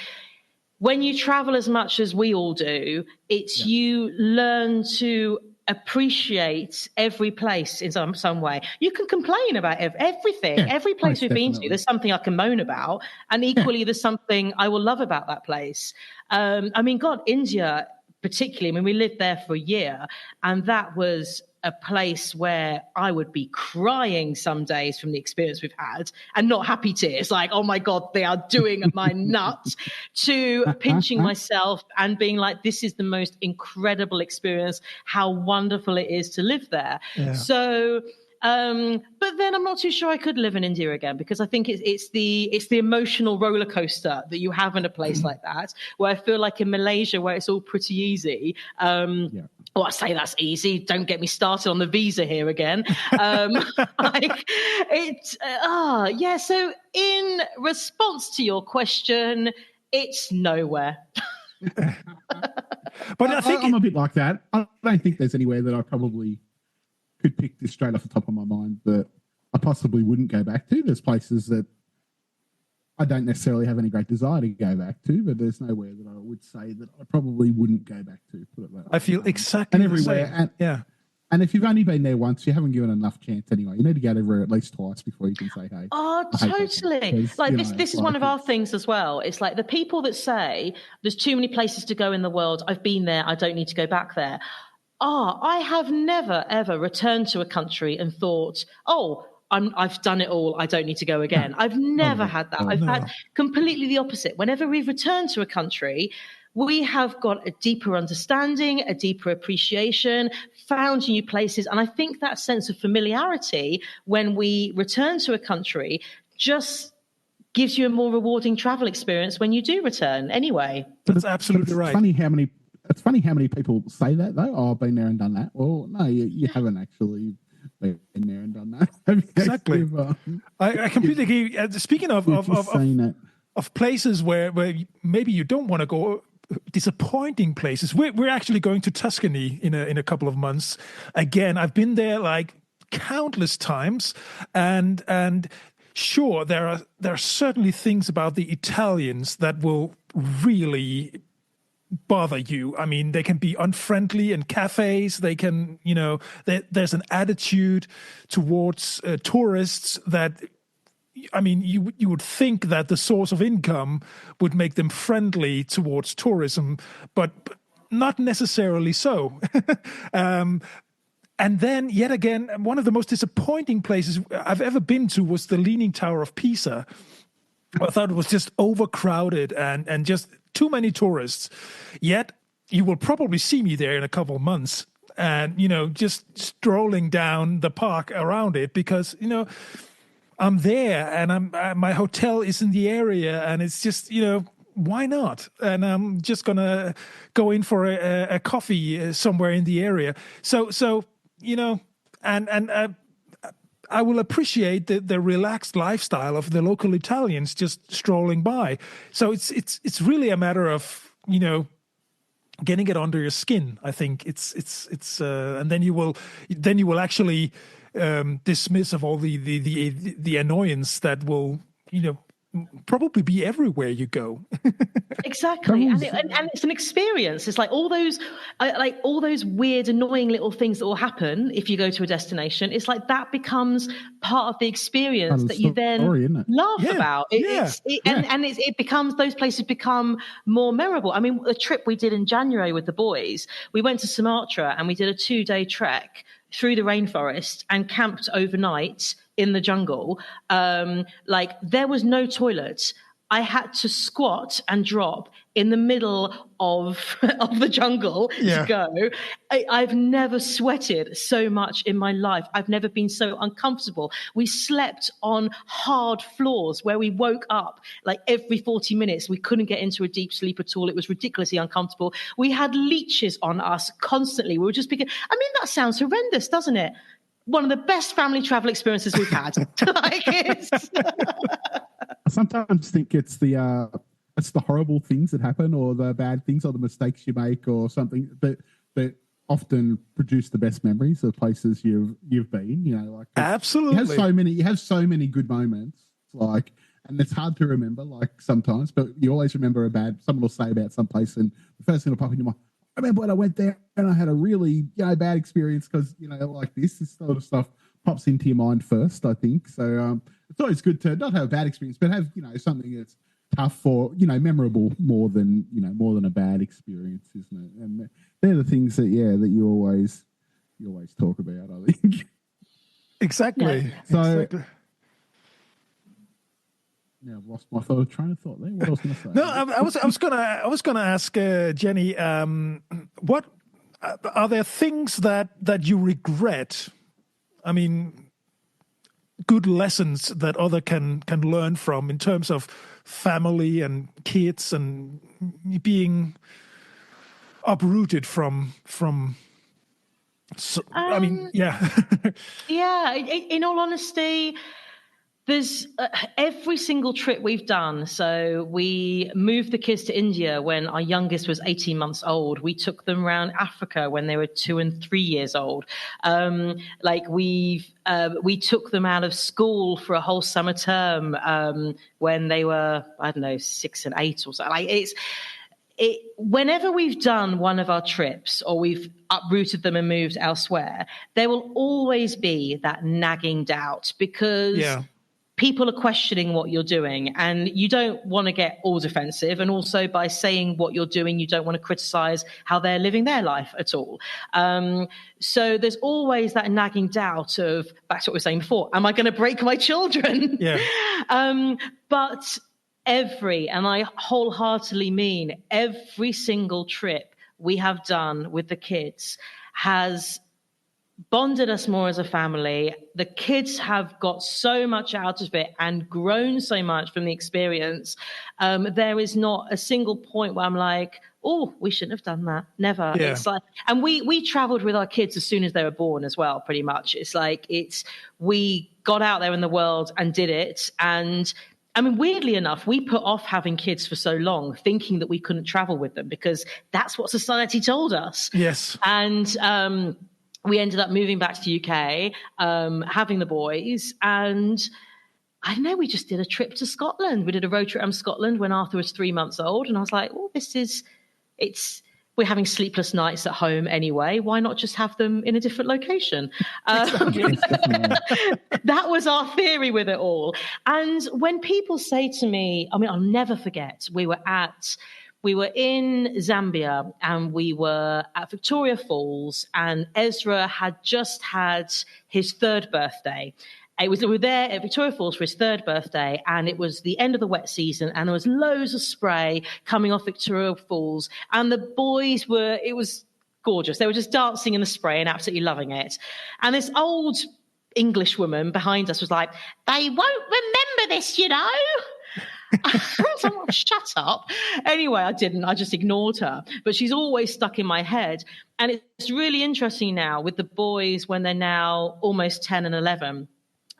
[SPEAKER 3] when you travel as much as we all do, it's you learn to appreciate every place in some way. You can complain about everything. Every place we've been to, there's something I can moan about, and equally there's something I will love about that place. I mean, God, India particularly, I mean, we lived there for a year, and that was a place where I would be crying some days from the experience we've had, and not happy tears, like, oh my God, they are doing my nuts, to pinching myself and being like, this is the most incredible experience, how wonderful it is to live there. Yeah. So, but then I'm not too sure I could live in India again, because I think it's the emotional roller coaster that you have in a place like that, where I feel like in Malaysia, where it's all pretty easy. Well, I say that's easy. Don't get me started on the visa here again. So in response to your question, it's nowhere.
[SPEAKER 2] But I think I'm a bit like that. I don't think there's anywhere that I probably could pick this straight off the top of my mind that I possibly wouldn't go back to. There's places that I don't necessarily have any great desire to go back to, but there's nowhere that I would say that I probably wouldn't go back to. Put it that way.
[SPEAKER 1] I feel exactly
[SPEAKER 2] the same. And if you've only been there once, you haven't given enough chance anyway. You need to go over at least twice before you can say, hey.
[SPEAKER 3] Oh, totally. Like this is one of our things as well. It's like the people that say there's too many places to go in the world. I've been there. I don't need to go back there. I have never, ever returned to a country and thought, I've done it all. I don't need to go again. I've never had that. I've had completely the opposite. Whenever we've returned to a country, we have got a deeper understanding, a deeper appreciation, found new places. And I think that sense of familiarity when we return to a country just gives you a more rewarding travel experience when you do return anyway.
[SPEAKER 1] That's absolutely right.
[SPEAKER 2] It's funny how many people say that, though. Oh, I've been there and done that. Well, no, you haven't actually been there and done that.
[SPEAKER 1] Exactly. I completely agree. Speaking of places where maybe you don't want to go, disappointing places. We're actually going to Tuscany in a couple of months. Again, I've been there like countless times, and sure, there are certainly things about the Italians that will really bother you. I mean, they can be unfriendly in cafes. They can, there's an attitude towards tourists that, I mean, you would think that the source of income would make them friendly towards tourism, but not necessarily so. And then, yet again, one of the most disappointing places I've ever been to was the Leaning Tower of Pisa. I thought it was just overcrowded and just too many tourists. Yet you will probably see me there in a couple of months and, just strolling down the park around it because, I'm there and my hotel is in the area and it's just, why not? And I'm just going to go in for a coffee somewhere in the area. So I will appreciate the relaxed lifestyle of the local Italians just strolling by. So it's really a matter of, getting it under your skin. I think it's and then you will actually dismiss of all the annoyance that will, probably be everywhere you go.
[SPEAKER 3] Exactly. And it's an experience. It's like all those weird, annoying little things that will happen if you go to a destination. It's like that becomes part of the experience that you then laugh about. It becomes, those places become more memorable. I mean, a trip we did in January with the boys, we went to Sumatra and we did a 2-day trek through the rainforest and camped overnight in the jungle. There was no toilet. I had to squat and drop in the middle of the jungle to go. I've never sweated so much in my life. I've never been so uncomfortable. We slept on hard floors where we woke up like every 40 minutes. We couldn't get into a deep sleep at all. It was ridiculously uncomfortable. We had leeches on us constantly. We were just that sounds horrendous, doesn't it? One of the best family travel experiences we've had.
[SPEAKER 2] I sometimes think it's the horrible things that happen or the bad things or the mistakes you make or something that often produce the best memories of places you've been.
[SPEAKER 1] Absolutely.
[SPEAKER 2] You have so many good moments, and it's hard to remember sometimes, but you always remember someone will say about some place and the first thing will pop in your mind, remember when I went there and I had a really, bad experience because, like this sort of stuff pops into your mind first, I think. So it's always good to not have a bad experience, but have, something that's tough or, memorable more than a bad experience, isn't it? And they're the things that you always talk about, I think.
[SPEAKER 1] Exactly.
[SPEAKER 3] Yeah.
[SPEAKER 2] So
[SPEAKER 1] exactly.
[SPEAKER 2] now I've lost my train of thought there. What I was going to say?
[SPEAKER 1] No, I was gonna ask Jenny, what are there things that you regret? I mean, good lessons that other can learn from in terms of family and kids and being uprooted from. So, I mean, yeah.
[SPEAKER 3] Yeah, in all honesty, there's every single trip we've done. So we moved the kids to India when our youngest was 18 months old. We took them around Africa when they were 2 and 3 years old. We took them out of school for a whole summer term when they were, 6 and 8 or so. Whenever we've done one of our trips or we've uprooted them and moved elsewhere, there will always be that nagging doubt because people are questioning what you're doing and you don't want to get all defensive. And also by saying what you're doing, you don't want to criticize how they're living their life at all. So there's always that nagging doubt of, back to what we were saying before, am I going to break my children?
[SPEAKER 1] Yeah.
[SPEAKER 3] But and I wholeheartedly mean every single trip we have done with the kids has bonded us more as a family. The kids have got so much out of it and grown so much from the experience. There is not a single point where I'm like, oh, we shouldn't have done that. Never.
[SPEAKER 1] Yeah.
[SPEAKER 3] It's like, and we traveled with our kids as soon as they were born as well, pretty much. It's like, we got out there in the world and did it. And I mean, weirdly enough, we put off having kids for so long, thinking that we couldn't travel with them because that's what society told us.
[SPEAKER 1] Yes.
[SPEAKER 3] And we ended up moving back to the UK, having the boys. And I don't know, we just did a trip to Scotland. We did a road trip around Scotland when Arthur was 3 months old. And I was like, oh, we're having sleepless nights at home anyway. Why not just have them in a different location? That was our theory with it all. And when people say to me, I mean, I'll never forget, we were in Zambia and we were at Victoria Falls and Ezra had just had his 3rd birthday. We were there at Victoria Falls for his 3rd birthday and it was the end of the wet season and there was loads of spray coming off Victoria Falls and the boys it was gorgeous. They were just dancing in the spray and absolutely loving it. And this old English woman behind us was like, they won't remember this, you know. So, shut up. Anyway, I didn't. I just ignored her. But she's always stuck in my head. And it's really interesting now with the boys when they're now almost 10 and 11.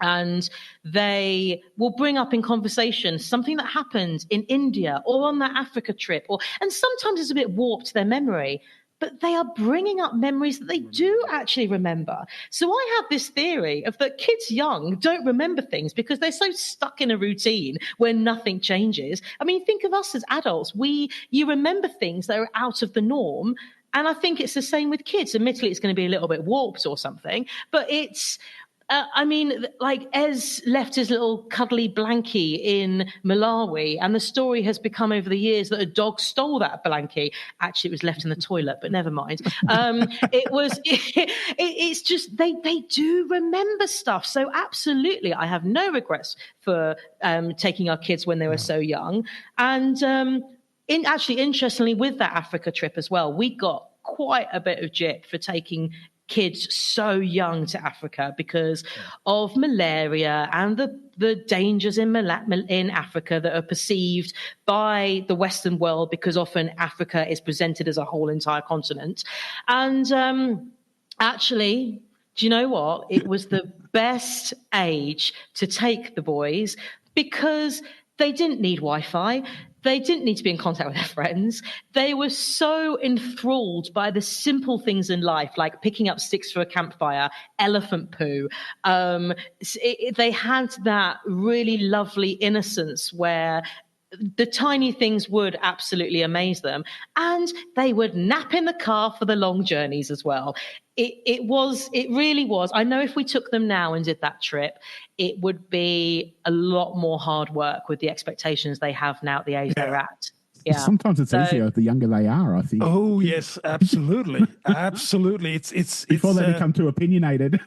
[SPEAKER 3] And they will bring up in conversation something that happened in India or on that Africa trip. And sometimes it's a bit warped their memory. But they are bringing up memories that they do actually remember. So I have this theory of that kids young don't remember things because they're so stuck in a routine where nothing changes. I mean, think of us as adults. You remember things that are out of the norm. And I think it's the same with kids. Admittedly, it's going to be a little bit warped or something. But like Ez left his little cuddly blankie in Malawi, and the story has become over the years that a dog stole that blankie. Actually, it was left in the toilet, but never mind. It's just they do remember stuff. So absolutely, I have no regrets for taking our kids when they were so young. And interestingly, with that Africa trip as well, we got quite a bit of jip for taking kids so young to Africa because of malaria and the dangers in Africa that are perceived by the Western world because often Africa is presented as a whole entire continent. And actually, do you know what? It was the best age to take the boys because they didn't need Wi-Fi. They didn't need to be in contact with their friends. They were so enthralled by the simple things in life, like picking up sticks for a campfire, elephant poo. They had that really lovely innocence where the tiny things would absolutely amaze them. And they would nap in the car for the long journeys as well. It really was. I know if we took them now and did that trip, it would be a lot more hard work with the expectations they have now at the age they're at. Yeah.
[SPEAKER 2] Sometimes it's easier the younger they are, I think.
[SPEAKER 1] Oh, yes, absolutely. Absolutely. It's
[SPEAKER 2] before they become too opinionated.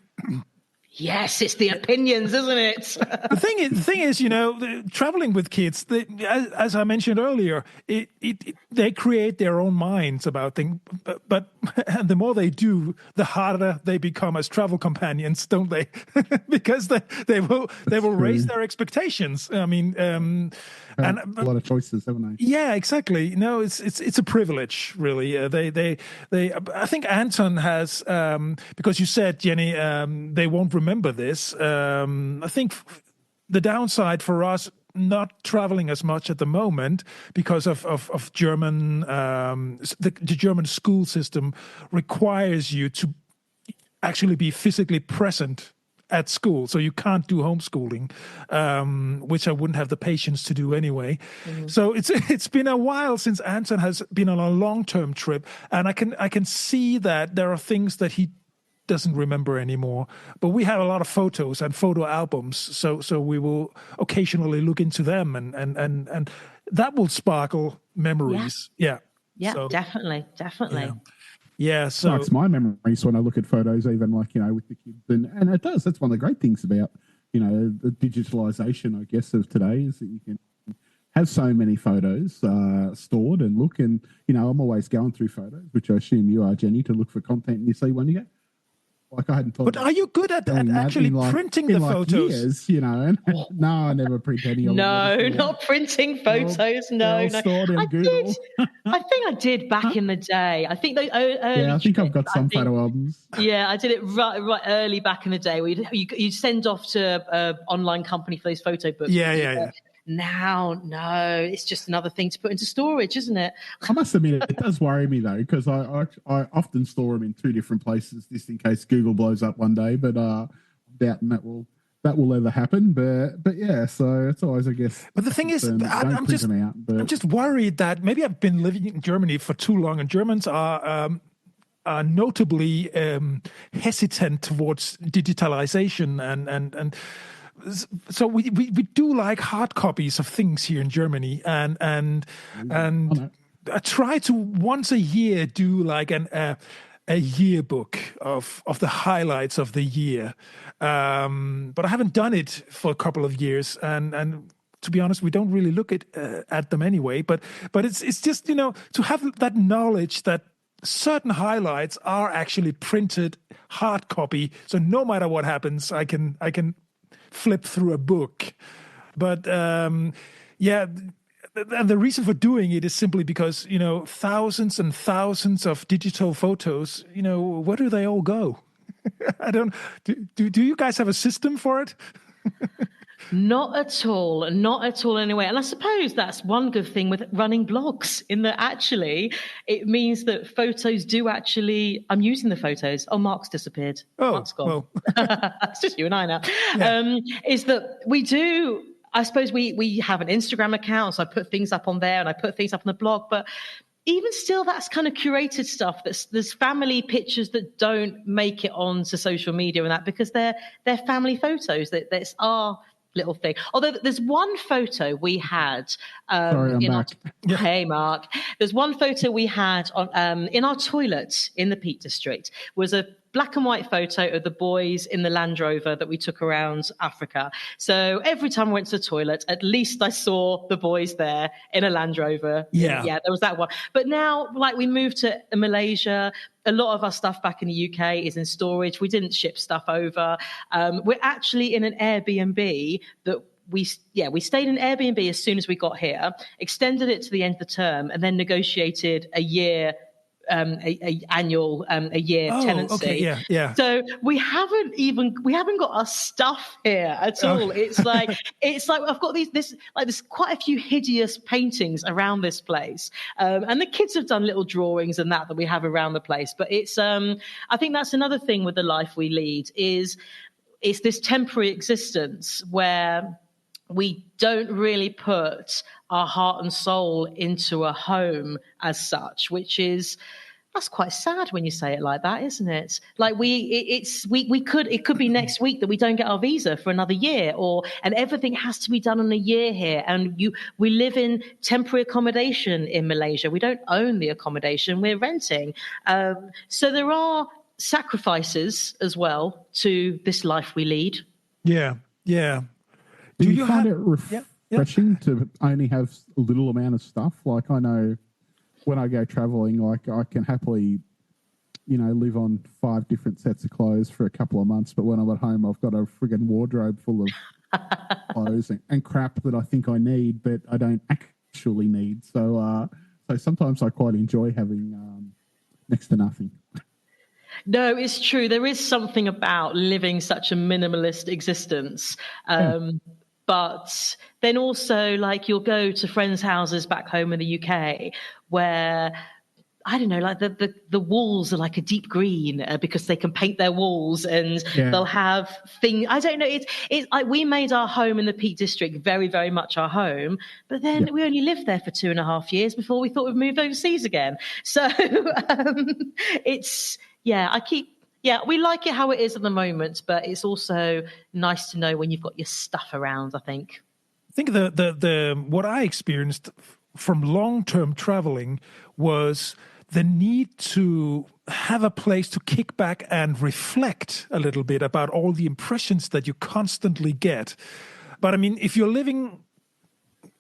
[SPEAKER 3] Yes, it's the opinions, isn't it?
[SPEAKER 1] The thing is, traveling with kids, as I mentioned earlier, they create their own minds about things. But and the more they do, the harder they become as travel companions, don't they? Because they will raise their expectations. I mean, and
[SPEAKER 2] a lot of choices, haven't they?
[SPEAKER 1] Yeah, exactly. No, it's a privilege, really. I think Anton has, because you said, Jenny, they won't remember this. I think the downside for us not traveling as much at the moment because of German, the German school system requires you to actually be physically present at school, so you can't do homeschooling, which I wouldn't have the patience to do anyway. Mm-hmm. So it's been a while since Anton has been on a long-term trip, and I can see that there are things that he doesn't remember anymore. But we have a lot of photos and photo albums, so we will occasionally look into them, and that will sparkle memories. Yeah,
[SPEAKER 3] so, definitely.
[SPEAKER 1] Yeah, so
[SPEAKER 2] it's my memories when I look at photos, even with the kids, and it does. That's one of the great things about the digitalization, I guess, of today is that you can have so many photos stored and look, and I'm always going through photos, which I assume you are, Jenny, to look for content, and you see one, you go, like I hadn't thought.
[SPEAKER 1] But are you good at actually printing the photos?
[SPEAKER 2] Years, no, I never print any.
[SPEAKER 3] No, not printing photos. No.
[SPEAKER 2] Stored in Google.
[SPEAKER 3] I think I did back in the day. I think
[SPEAKER 2] I think I've got some photo albums.
[SPEAKER 3] Yeah, I did it right early back in the day. You'd send off to an online company for those photo books.
[SPEAKER 1] Yeah.
[SPEAKER 3] Now, no, it's just another thing to put into storage, isn't it?
[SPEAKER 2] I must admit, it does worry me, though, because I often store them in two different places, just in case Google blows up one day, but I'm doubting that will ever happen. But yeah, so it's always, I guess.
[SPEAKER 1] But the thing is, I'm just worried that maybe I've been living in Germany for too long, and Germans are notably hesitant towards digitalization and so we do like hard copies of things here in Germany, and I try to once a year do like a yearbook of the highlights of the year, but I haven't done it for a couple of years, and to be honest, we don't really look at them anyway. But it's just to have that knowledge that certain highlights are actually printed hard copy, so no matter what happens, I can flip through a book. But and the reason for doing it is simply because thousands and thousands of digital photos, where do they all go? I don't do you guys have a system for it?
[SPEAKER 3] Not at all anyway. And I suppose that's one good thing with running blogs, in that actually it means that photos do actually, I'm using the photos. Oh, Mark's disappeared. Mark's gone.
[SPEAKER 1] Well.
[SPEAKER 3] It's just you and I now.
[SPEAKER 1] Yeah.
[SPEAKER 3] Is that we do, I suppose we have an Instagram account, so I put things up on there and I put things up on the blog, but even still, that's kind of curated stuff. There's family pictures that don't make it onto social media and that, because they're family photos. That's our little thing. Although there's one photo we had Hey Mark, there's one photo we had on in our toilets in the Peak District, was a black and white photo of the boys in the Land Rover that we took around Africa. So every time I went to the toilet, at least I saw the boys there in a Land Rover.
[SPEAKER 1] Yeah,
[SPEAKER 3] there was that one. But now, like, we moved to Malaysia, a lot of our stuff back in the UK is in storage. We didn't ship stuff over. We're actually in an Airbnb that we stayed in Airbnb as soon as we got here, extended it to the end of the term, and then negotiated a year annual tenancy.
[SPEAKER 1] Okay, yeah.
[SPEAKER 3] So we haven't got our stuff here at all. It's like I've got there's quite a few hideous paintings around this place, and the kids have done little drawings and that we have around the place. But it's I think that's another thing with the life we lead is it's this temporary existence where we don't really put our heart and soul into a home as such, that's quite sad when you say it like that, isn't it? Like it could be next week that we don't get our visa for another year, and everything has to be done in a year here. And we live in temporary accommodation in Malaysia. We don't own the accommodation, we're renting. So there are sacrifices as well to this life we lead.
[SPEAKER 1] Yeah.
[SPEAKER 2] Do you find it refreshing to only have a little amount of stuff? Like, I know when I go traveling, like, I can happily, live on 5 different sets of clothes for a couple of months. But when I'm at home, I've got a friggin' wardrobe full of clothes and crap that I think I need, but I don't actually need. So sometimes I quite enjoy having next to nothing.
[SPEAKER 3] No, it's true. There is something about living such a minimalist existence. But then also, like, you'll go to friends' houses back home in the UK where, I don't know, like the walls are like a deep green because they can paint their walls, and they'll have things. I don't know. It's like, we made our home in the Peak District very, very much our home, but then we only lived there for 2.5 years before we thought we'd move overseas again. So we like it how it is at the moment, but it's also nice to know when you've got your stuff around, I think.
[SPEAKER 1] I think the what I experienced from long-term traveling was the need to have a place to kick back and reflect a little bit about all the impressions that you constantly get. But I mean, if you're living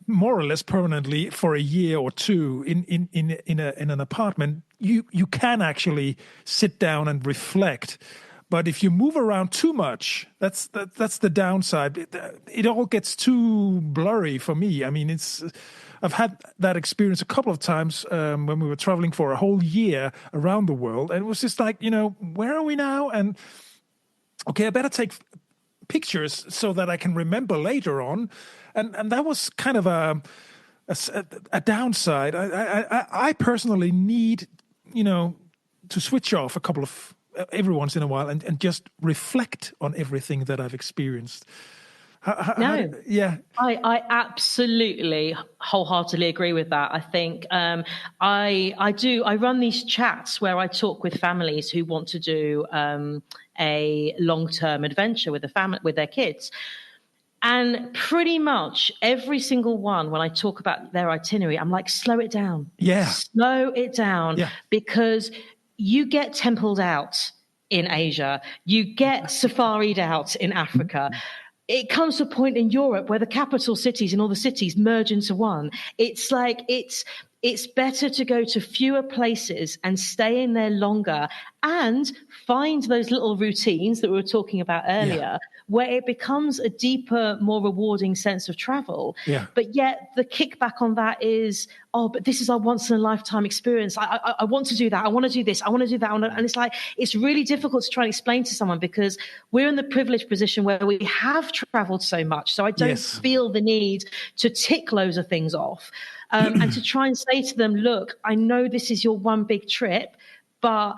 [SPEAKER 1] more or less permanently for a year or two in an apartment, you can actually sit down and reflect. But if you move around too much, that's the downside. It all gets too blurry for me. I mean, I've had that experience a couple of times when we were traveling for a whole year around the world, and it was just like, where are we now? And okay, I better take pictures so that I can remember later on. And that was kind of a downside. I personally need, to switch off every once in a while and just reflect on everything that I've experienced.
[SPEAKER 3] I absolutely wholeheartedly agree with that. I think I run these chats where I talk with families who want to do a long-term adventure with their kids. And pretty much every single one, when I talk about their itinerary, I'm like, slow it down.
[SPEAKER 1] Yeah.
[SPEAKER 3] Slow it down. Yeah. Because you get templed out in Asia. You get safaried out in Africa. It comes to a point in Europe where the capital cities and all the cities merge into one. It's like, it's better to go to fewer places and stay in there longer and find those little routines that we were talking about earlier, where it becomes a deeper, more rewarding sense of travel. Yeah. But yet the kickback on that is, but this is our once-in-a-lifetime experience. I want to do that. I want to do this. I want to do that. And it's like, it's really difficult to try and explain to someone because we're in the privileged position where we have traveled so much. So I don't feel the need to tick loads of things off. And to try and say to them, look, I know this is your one big trip, but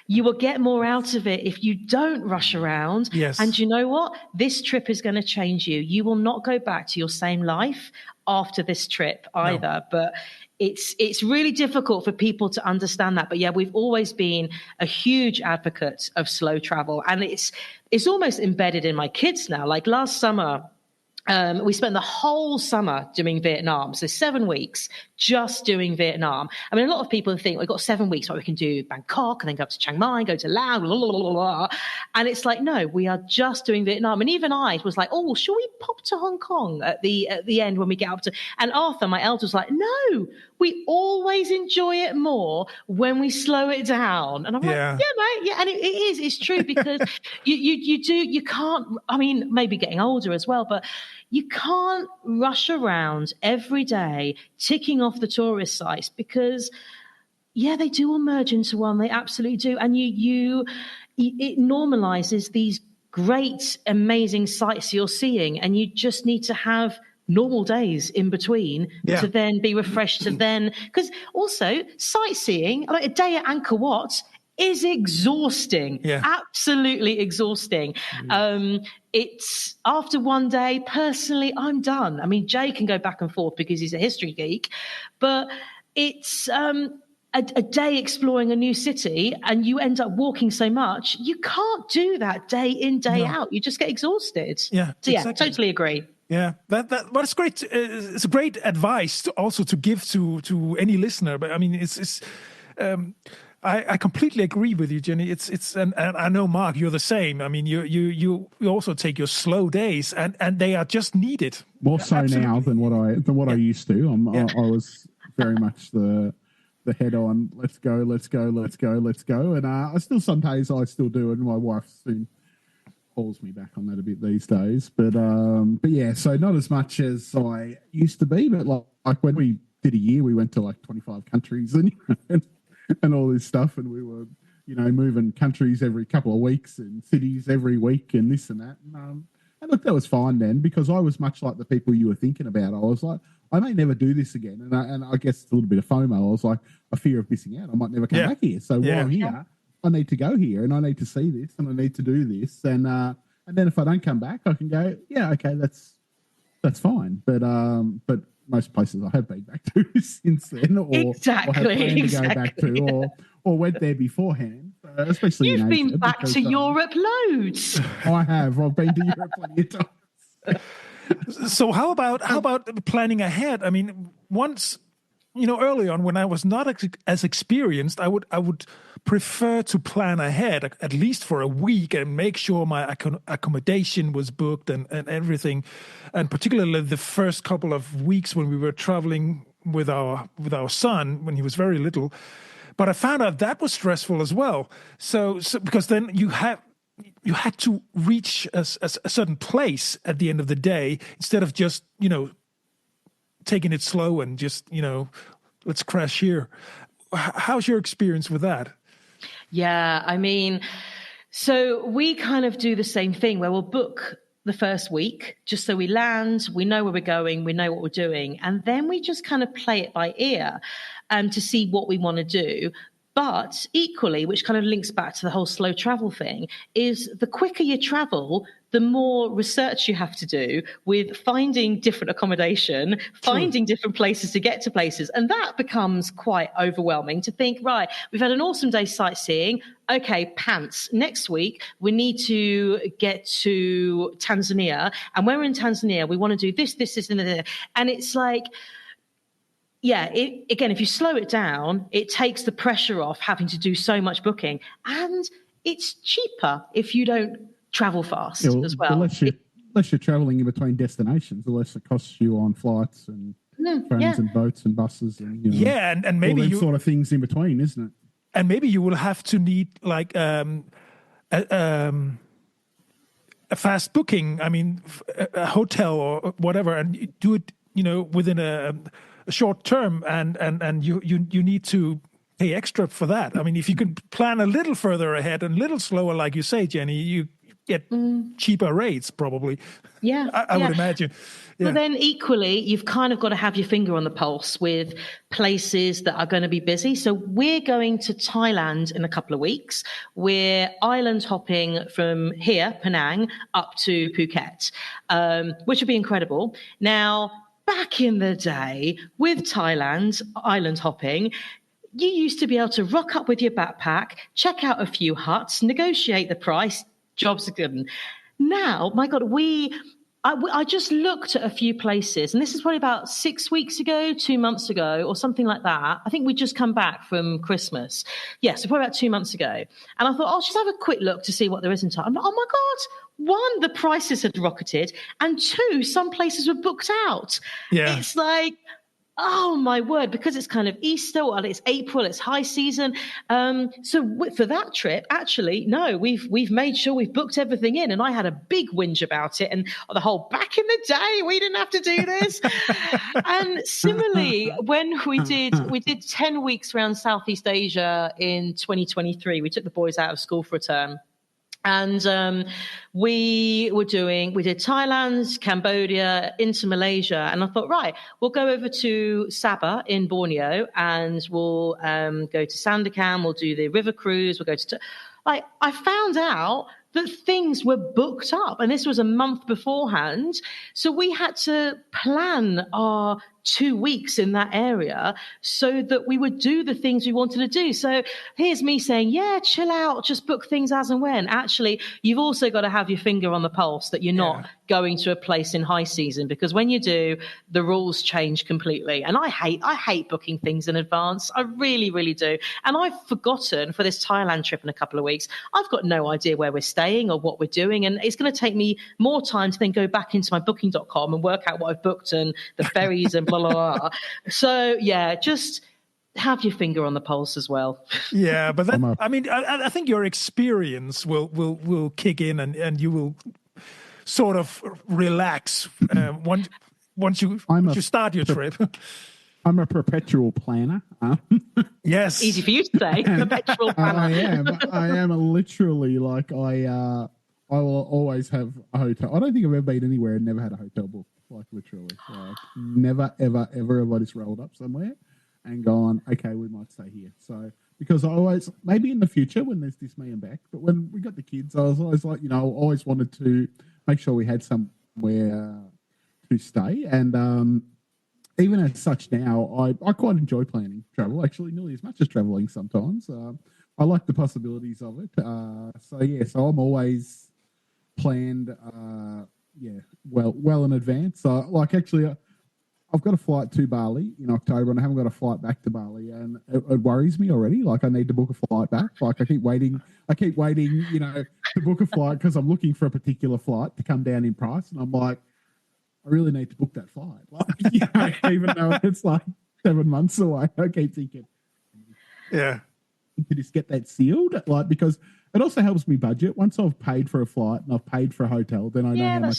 [SPEAKER 3] you will get more out of it if you don't rush around. Yes. And you know what? This trip is going to change you. You will not go back to your same life after this trip either. No. But it's really difficult for people to understand that. But yeah, we've always been a huge advocate of slow travel. And it's almost embedded in my kids now. Like last summer, we spent the whole summer doing Vietnam. So 7 weeks just doing Vietnam. I mean, a lot of people think we've got 7 weeks, we can do Bangkok and then go up to Chiang Mai, go to Laos, blah, blah, blah, blah. And it's like, no, we are just doing Vietnam. And even I was like, shall we pop to Hong Kong at the end when we get up to, and Arthur, my elder, was like, no, we always enjoy it more when we slow it down. And I'm like, yeah, mate. Yeah. And it's true because you can't, I mean, maybe getting older as well, but you can't rush around every day ticking off the tourist sites because, they do all merge into one. They absolutely do. And it normalizes these great, amazing sights you're seeing. And you just need to have normal days in between to then be refreshed to then, because also sightseeing, like a day at Angkor Wat is exhausting.
[SPEAKER 1] Yeah.
[SPEAKER 3] Absolutely exhausting. It's after one day, personally, I'm done. I mean, Jay can go back and forth because he's a history geek, but it's a day exploring a new city and you end up walking so much, you can't do that day in, day out. You just get exhausted.
[SPEAKER 1] Yeah,
[SPEAKER 3] so
[SPEAKER 1] exactly.
[SPEAKER 3] Totally agree.
[SPEAKER 1] Yeah, that's great. It's a great advice also to give to any listener. But I mean, I completely agree with you, Jenny. And I know, Mark, you're the same. I mean, you also take your slow days, and they are just needed.
[SPEAKER 2] More so now than what I used to. I was very much the head on. Let's go, and I still some days I still do it. And my wife soon pulls me back on that a bit these days. But yeah, so not as much as I used to be. But like when we did a year, we went to like 25 countries and all this stuff, and we were, moving countries every couple of weeks and cities every week and this and that. And look, that was fine then, because I was much like the people you were thinking about. I was like, I may never do this again. And I guess it's a little bit of FOMO. I was like, a fear of missing out. I might never come back here. So while I'm here, I need to go here and I need to see this and I need to do this. And then if I don't come back, I can go, yeah, okay, that's fine. But most places I have been back to since then, or have planned to go back to, or went there beforehand. Especially
[SPEAKER 3] you've
[SPEAKER 2] in Asia,
[SPEAKER 3] been back to Europe loads.
[SPEAKER 2] I have. I've been to Europe plenty of times.
[SPEAKER 1] So how about planning ahead? I mean, once, early on when I was not as experienced, I would prefer to plan ahead, at least for a week, and make sure my accommodation was booked and everything. And particularly the first couple of weeks when we were traveling with our son when he was very little. But I found out that was stressful as well. So because then you had to reach a certain place at the end of the day instead of just, taking it slow and just, let's crash here. How's your experience with that?
[SPEAKER 3] Yeah, I mean, so we kind of do the same thing where we'll book the first week just so we land, we know where we're going, we know what we're doing, and then we just kind of play it by ear to see what we want to do. But equally, which kind of links back to the whole slow travel thing, is the quicker you travel, the more research you have to do with finding different accommodation, finding different places to get to places. And that becomes quite overwhelming to think, right, we've had an awesome day sightseeing. Okay, pants. Next week, we need to get to Tanzania. And when we're in Tanzania, we want to do this, and it's like, yeah, again, if you slow it down, it takes the pressure off having to do so much booking. And it's cheaper if you don't travel fast as well.
[SPEAKER 2] The less you're traveling in between destinations, the less it costs you on flights and trains and boats and buses and
[SPEAKER 1] and maybe
[SPEAKER 2] all them sort of things in between, isn't it?
[SPEAKER 1] And maybe you will have to need like a fast booking. I mean, a hotel or whatever, and do it, within a short term, and you need to pay extra for that. I mean, if you can plan a little further ahead and a little slower, like you say, Jenny, you get cheaper rates probably.
[SPEAKER 3] Yeah,
[SPEAKER 1] I would imagine. Yeah.
[SPEAKER 3] But then equally, you've kind of got to have your finger on the pulse with places that are going to be busy. So we're going to Thailand in a couple of weeks. We're island hopping from here, Penang, up to Phuket, which would be incredible. Now, back in the day with Thailand island hopping, you used to be able to rock up with your backpack, check out a few huts, negotiate the price, jobs are good. Now, my God, I just looked at a few places, and this is probably about 6 weeks ago, 2 months ago, or something like that. I think we'd just come back from Christmas. Yeah, so probably about 2 months ago. And I thought, I'll just have a quick look to see what there is in Thailand. I'm like, oh my God, one, the prices had rocketed, and two, some places were booked out.
[SPEAKER 1] Yeah.
[SPEAKER 3] It's like, oh my word, because it's kind of Easter, or it's April, it's high season. So for that trip, actually, no, we've made sure we've booked everything in. And I had a big whinge about it, and the whole back in the day, we didn't have to do this. And similarly, when we did 10 weeks around Southeast Asia in 2023, we took the boys out of school for a term. And we did Thailand, Cambodia, into Malaysia. And I thought, right, we'll go over to Sabah in Borneo, and we'll go to Sandakan, we'll do the river cruise, we'll go to... I found out that things were booked up, and this was a month beforehand. So we had to plan our 2 weeks in that area so that we would do the things we wanted to do. So here's me saying, yeah, chill out, just book things as and when. Actually, you've also got to have your finger on the pulse that you're not going to a place in high season, because when you do, the rules change completely. And I hate booking things in advance. I really, really do. And I've forgotten for this Thailand trip in a couple of weeks, I've got no idea where we're staying or what we're doing. And it's going to take me more time to then go back into my booking.com and work out what I've booked and the ferries and blah, blah, blah. So, yeah, just have your finger on the pulse as well.
[SPEAKER 1] Yeah, but then, I think your experience will kick in, and you will sort of relax once you start your trip.
[SPEAKER 2] I'm a perpetual planner.
[SPEAKER 1] Yes.
[SPEAKER 3] Easy for you to say, perpetual planner.
[SPEAKER 2] I am literally like I will always have a hotel. I don't think I've ever been anywhere and never had a hotel booked. Like literally, never, ever, ever have I just rolled up somewhere and gone, okay, we might stay here. So because I always, maybe in the future when there's this me and back, but when we got the kids, I was always like, always wanted to make sure we had somewhere to stay. And even as such now, I quite enjoy planning travel, actually, nearly as much as traveling sometimes. I like the possibilities of it. So I'm always planned, well in advance. I've got a flight to Bali in October, and I haven't got a flight back to Bali, and it worries me already. Like I need to book a flight back. Like I keep waiting, to book a flight because I'm looking for a particular flight to come down in price, and I'm like, I really need to book that flight. Like, even though it's like 7 months away, I keep thinking,
[SPEAKER 1] yeah,
[SPEAKER 2] to just get that sealed, because it also helps me budget. Once I've paid for a flight and I've paid for a hotel, then I know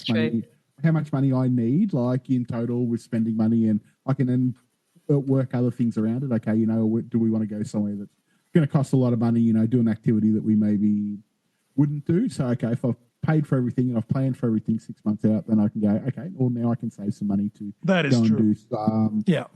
[SPEAKER 2] how much money I need, like in total with spending money, and I can then work other things around it. Okay, do we want to go somewhere that's going to cost a lot of money, do an activity that we maybe wouldn't do. So, okay, if I've paid for everything and I've planned for everything 6 months out, then I can go, okay, well, now I can save some money to
[SPEAKER 1] that is
[SPEAKER 2] go
[SPEAKER 1] true.
[SPEAKER 2] And do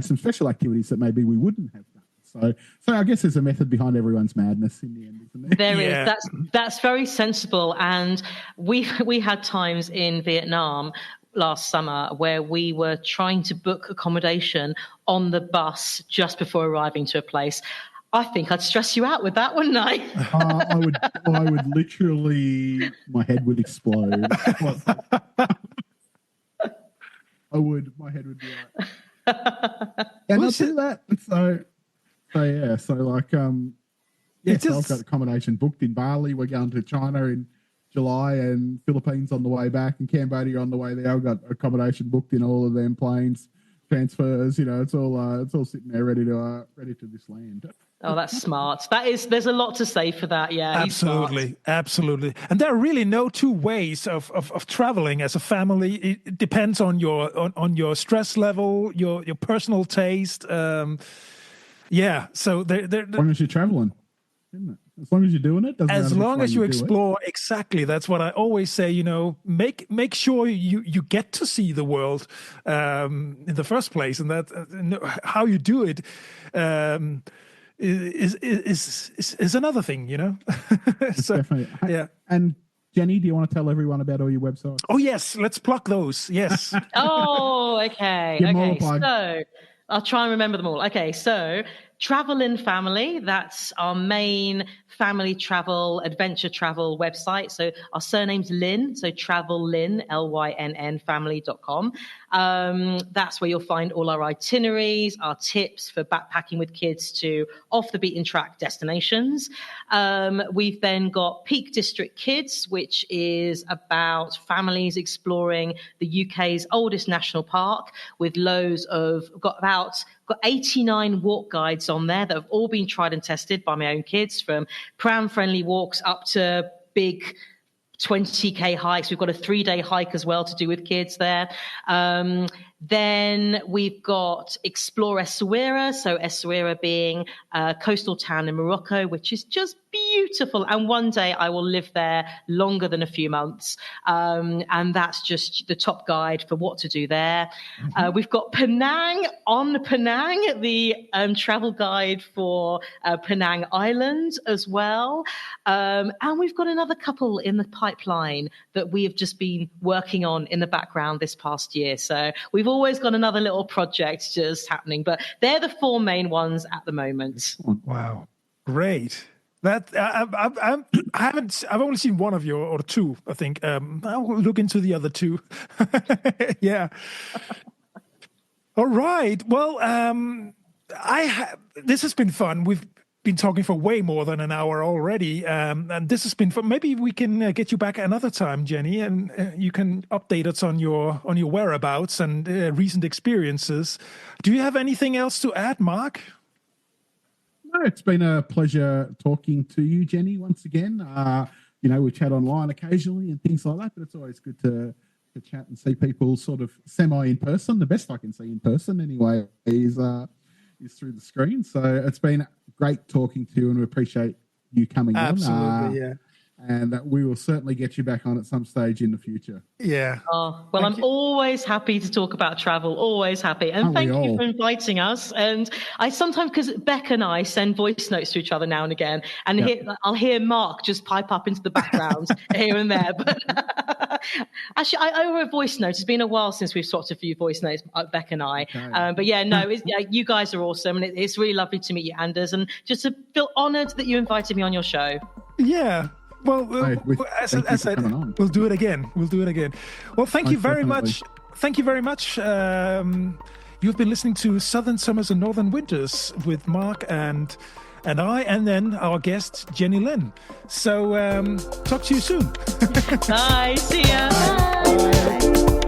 [SPEAKER 2] some special activities that maybe we wouldn't have done. So I guess there's a method behind everyone's madness in the end, isn't there?
[SPEAKER 3] There is. That's very sensible. And we had times in Vietnam last summer where we were trying to book accommodation on the bus just before arriving to a place. I think I'd stress you out with that, wouldn't I?
[SPEAKER 2] I would literally, my head would explode. My head would be like, and I'll do that. So I've got accommodation booked in Bali. We're going to China in July, and Philippines on the way back, and Cambodia on the way there. I've got accommodation booked in all of them, planes, transfers. It's all sitting there ready to just land.
[SPEAKER 3] Oh, that's smart. There's a lot to say for that. Yeah,
[SPEAKER 1] absolutely. And there are really no two ways of traveling as a family. It depends on your stress level, your personal taste. So
[SPEAKER 2] as long as you're traveling, isn't it? As long as you're doing it,
[SPEAKER 1] as long as you explore. Exactly, that's what I always say. Make sure you get to see the world in the first place, and that how you do it is another thing. So,
[SPEAKER 2] definitely.
[SPEAKER 1] Yeah.
[SPEAKER 2] And Jenny, do you want to tell everyone about all your websites?
[SPEAKER 1] Oh yes, let's plug those. Yes.
[SPEAKER 3] Oh, okay. So I'll try and remember them all. Okay, so Travel in Family, that's our main family travel, adventure travel website. So our surname's Lynn, so Travel Lynn, Lynn, family.com. That's where you'll find all our itineraries, our tips for backpacking with kids to off the beaten track destinations. We've then got Peak District Kids, which is about families exploring the UK's oldest national park with got 89 walk guides on there that have all been tried and tested by my own kids, from pram-friendly walks up to big 20k hikes. We've got a 3-day hike as well to do with kids there. Then we've got Explore Essaouira. So Essaouira being a coastal town in Morocco, which is just beautiful. And one day I will live there longer than a few months. And that's just the top guide for what to do there. We've got Penang, the travel guide for Penang Island as well. And we've got another couple in the pipeline that we have just been working on in the background this past year. So we've always got another little project just happening, but they're the 4 main ones at the moment.
[SPEAKER 1] Wow. Great. That I've only seen one of your, or 2, I think. I'll look into the other 2. Yeah. All right. Well, this has been fun. We've been talking for way more than an hour already, and this has been fun. Maybe we can get you back another time, Jenny, and you can update us on your whereabouts and recent experiences. Do you have anything else to add, Mark?
[SPEAKER 2] No, it's been a pleasure talking to you, Jenny, once again. We chat online occasionally and things like that, but it's always good to chat and see people sort of semi in person. The best I can see in person anyway is through the screen. So it's been great talking to you, and we appreciate you coming on.
[SPEAKER 1] Absolutely, yeah.
[SPEAKER 2] And we will certainly get you back on at some stage in the future.
[SPEAKER 1] Yeah.
[SPEAKER 3] Oh, well, I'm always happy to talk about travel, always happy. And thank you for inviting us. And I sometimes, because Beck and I send voice notes to each other now and again, and I'll hear Mark just pipe up into the background here and there. But actually, I owe a voice note. It's been a while since we've swapped a few voice notes, Beck and I. Okay. But yeah, no, you guys are awesome. And it's really lovely to meet you, Anders. And just to feel honoured that you invited me on your show.
[SPEAKER 1] Yeah. Well, as I said, we'll do it again. Well, thank you very much. Thank you very much. You've been listening to Southern Summers and Northern Winters with Mark and I, and then our guest, Jenny Lynn. So talk to you soon.
[SPEAKER 3] Bye. See ya. Bye.